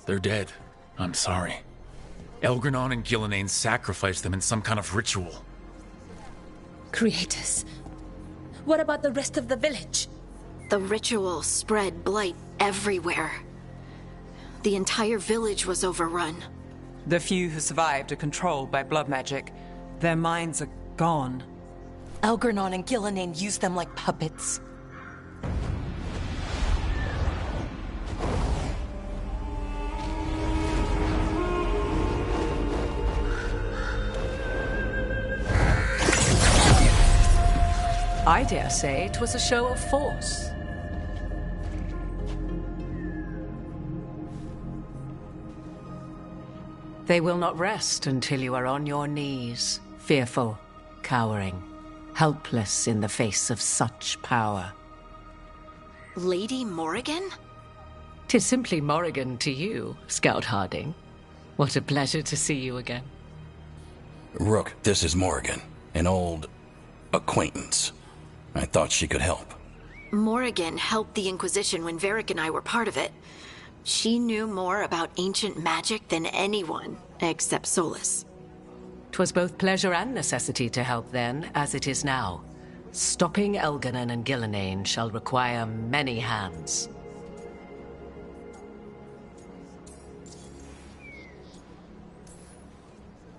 They're dead. I'm sorry. Elgranon and Gillenane sacrificed them in some kind of ritual. Creators. What about the rest of the village? The ritual spread blight everywhere. The entire village was overrun. The few who survived are controlled by blood magic. Their minds are gone. Elgranon and Gillenane used them like puppets. I dare say it was a show of force. They will not rest until you are on your knees, fearful, cowering, helpless in the face of such power. Lady Morrigan? 'Tis simply Morrigan to you, Scout Harding. What a pleasure to see you again. Rook, this is Morrigan, an old acquaintance. I thought she could help. Morrigan helped the Inquisition when Varric and I were part of it. She knew more about ancient magic than anyone, except Solas. 'Twas both pleasure and necessity to help then, as it is now. Stopping Elganon and Gillenane shall require many hands.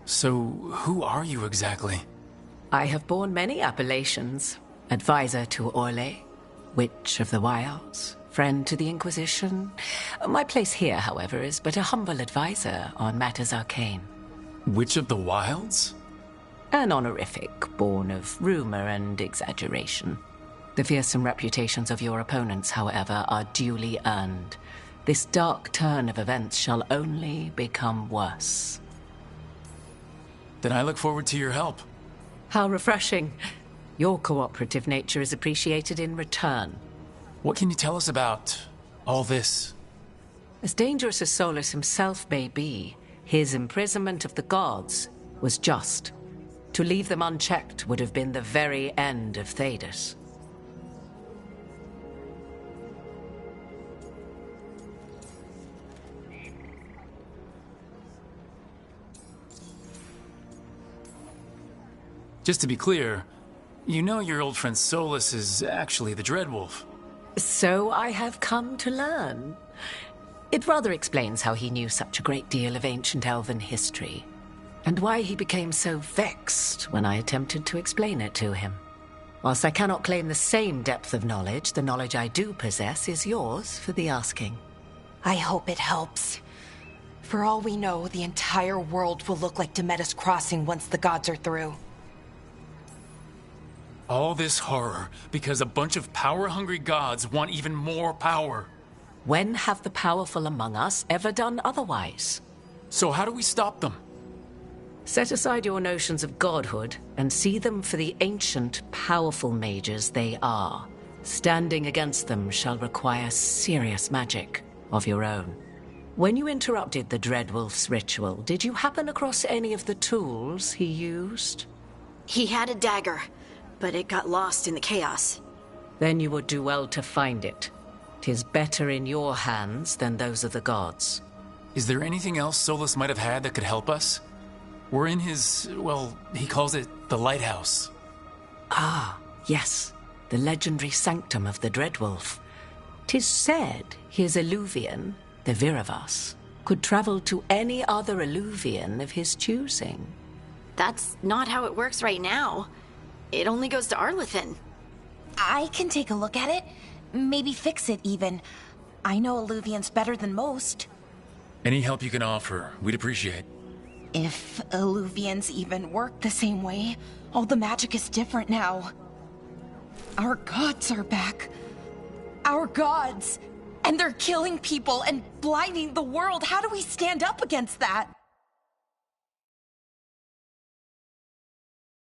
So, who are you exactly? I have borne many appellations. Advisor to Orlais, Witch of the Wilds, friend to the Inquisition. My place here, however, is but a humble advisor on matters arcane. Witch of the Wilds? An honorific born of rumor and exaggeration. The fearsome reputations of your opponents, however, are duly earned. This dark turn of events shall only become worse. Then I look forward to your help. How refreshing. Your cooperative nature is appreciated in return. What can you tell us about all this? As dangerous as Solas himself may be, his imprisonment of the gods was just. To leave them unchecked would have been the very end of Thedas. Just to be clear, you know your old friend Solas is actually the Dreadwolf. So I have come to learn. It rather explains how he knew such a great deal of ancient elven history, and why he became so vexed when I attempted to explain it to him. Whilst I cannot claim the same depth of knowledge, the knowledge I do possess is yours for the asking. I hope it helps. For all we know, the entire world will look like Demetus Crossing once the gods are through. All this horror because a bunch of power-hungry gods want even more power. When have the powerful among us ever done otherwise? So how do we stop them? Set aside your notions of godhood and see them for the ancient, powerful mages they are. Standing against them shall require serious magic of your own. When you interrupted the Dreadwolf's ritual, did you happen across any of the tools he used? He had a dagger, but it got lost in the chaos. Then you would do well to find it. 'Tis better in your hands than those of the gods. Is there anything else Solas might have had that could help us? We're in his, well, he calls it the lighthouse. Ah, yes. The legendary sanctum of the Dreadwolf. 'Tis said his Eluvian, the Viravas, could travel to any other Eluvian of his choosing. That's not how it works right now. It only goes to Arlathan. I can take a look at it. Maybe fix it, even. I know Eluvians better than most. Any help you can offer, we'd appreciate. If Eluvians even work the same way, all the magic is different now. Our gods are back. Our gods! And they're killing people and blinding the world. How do we stand up against that?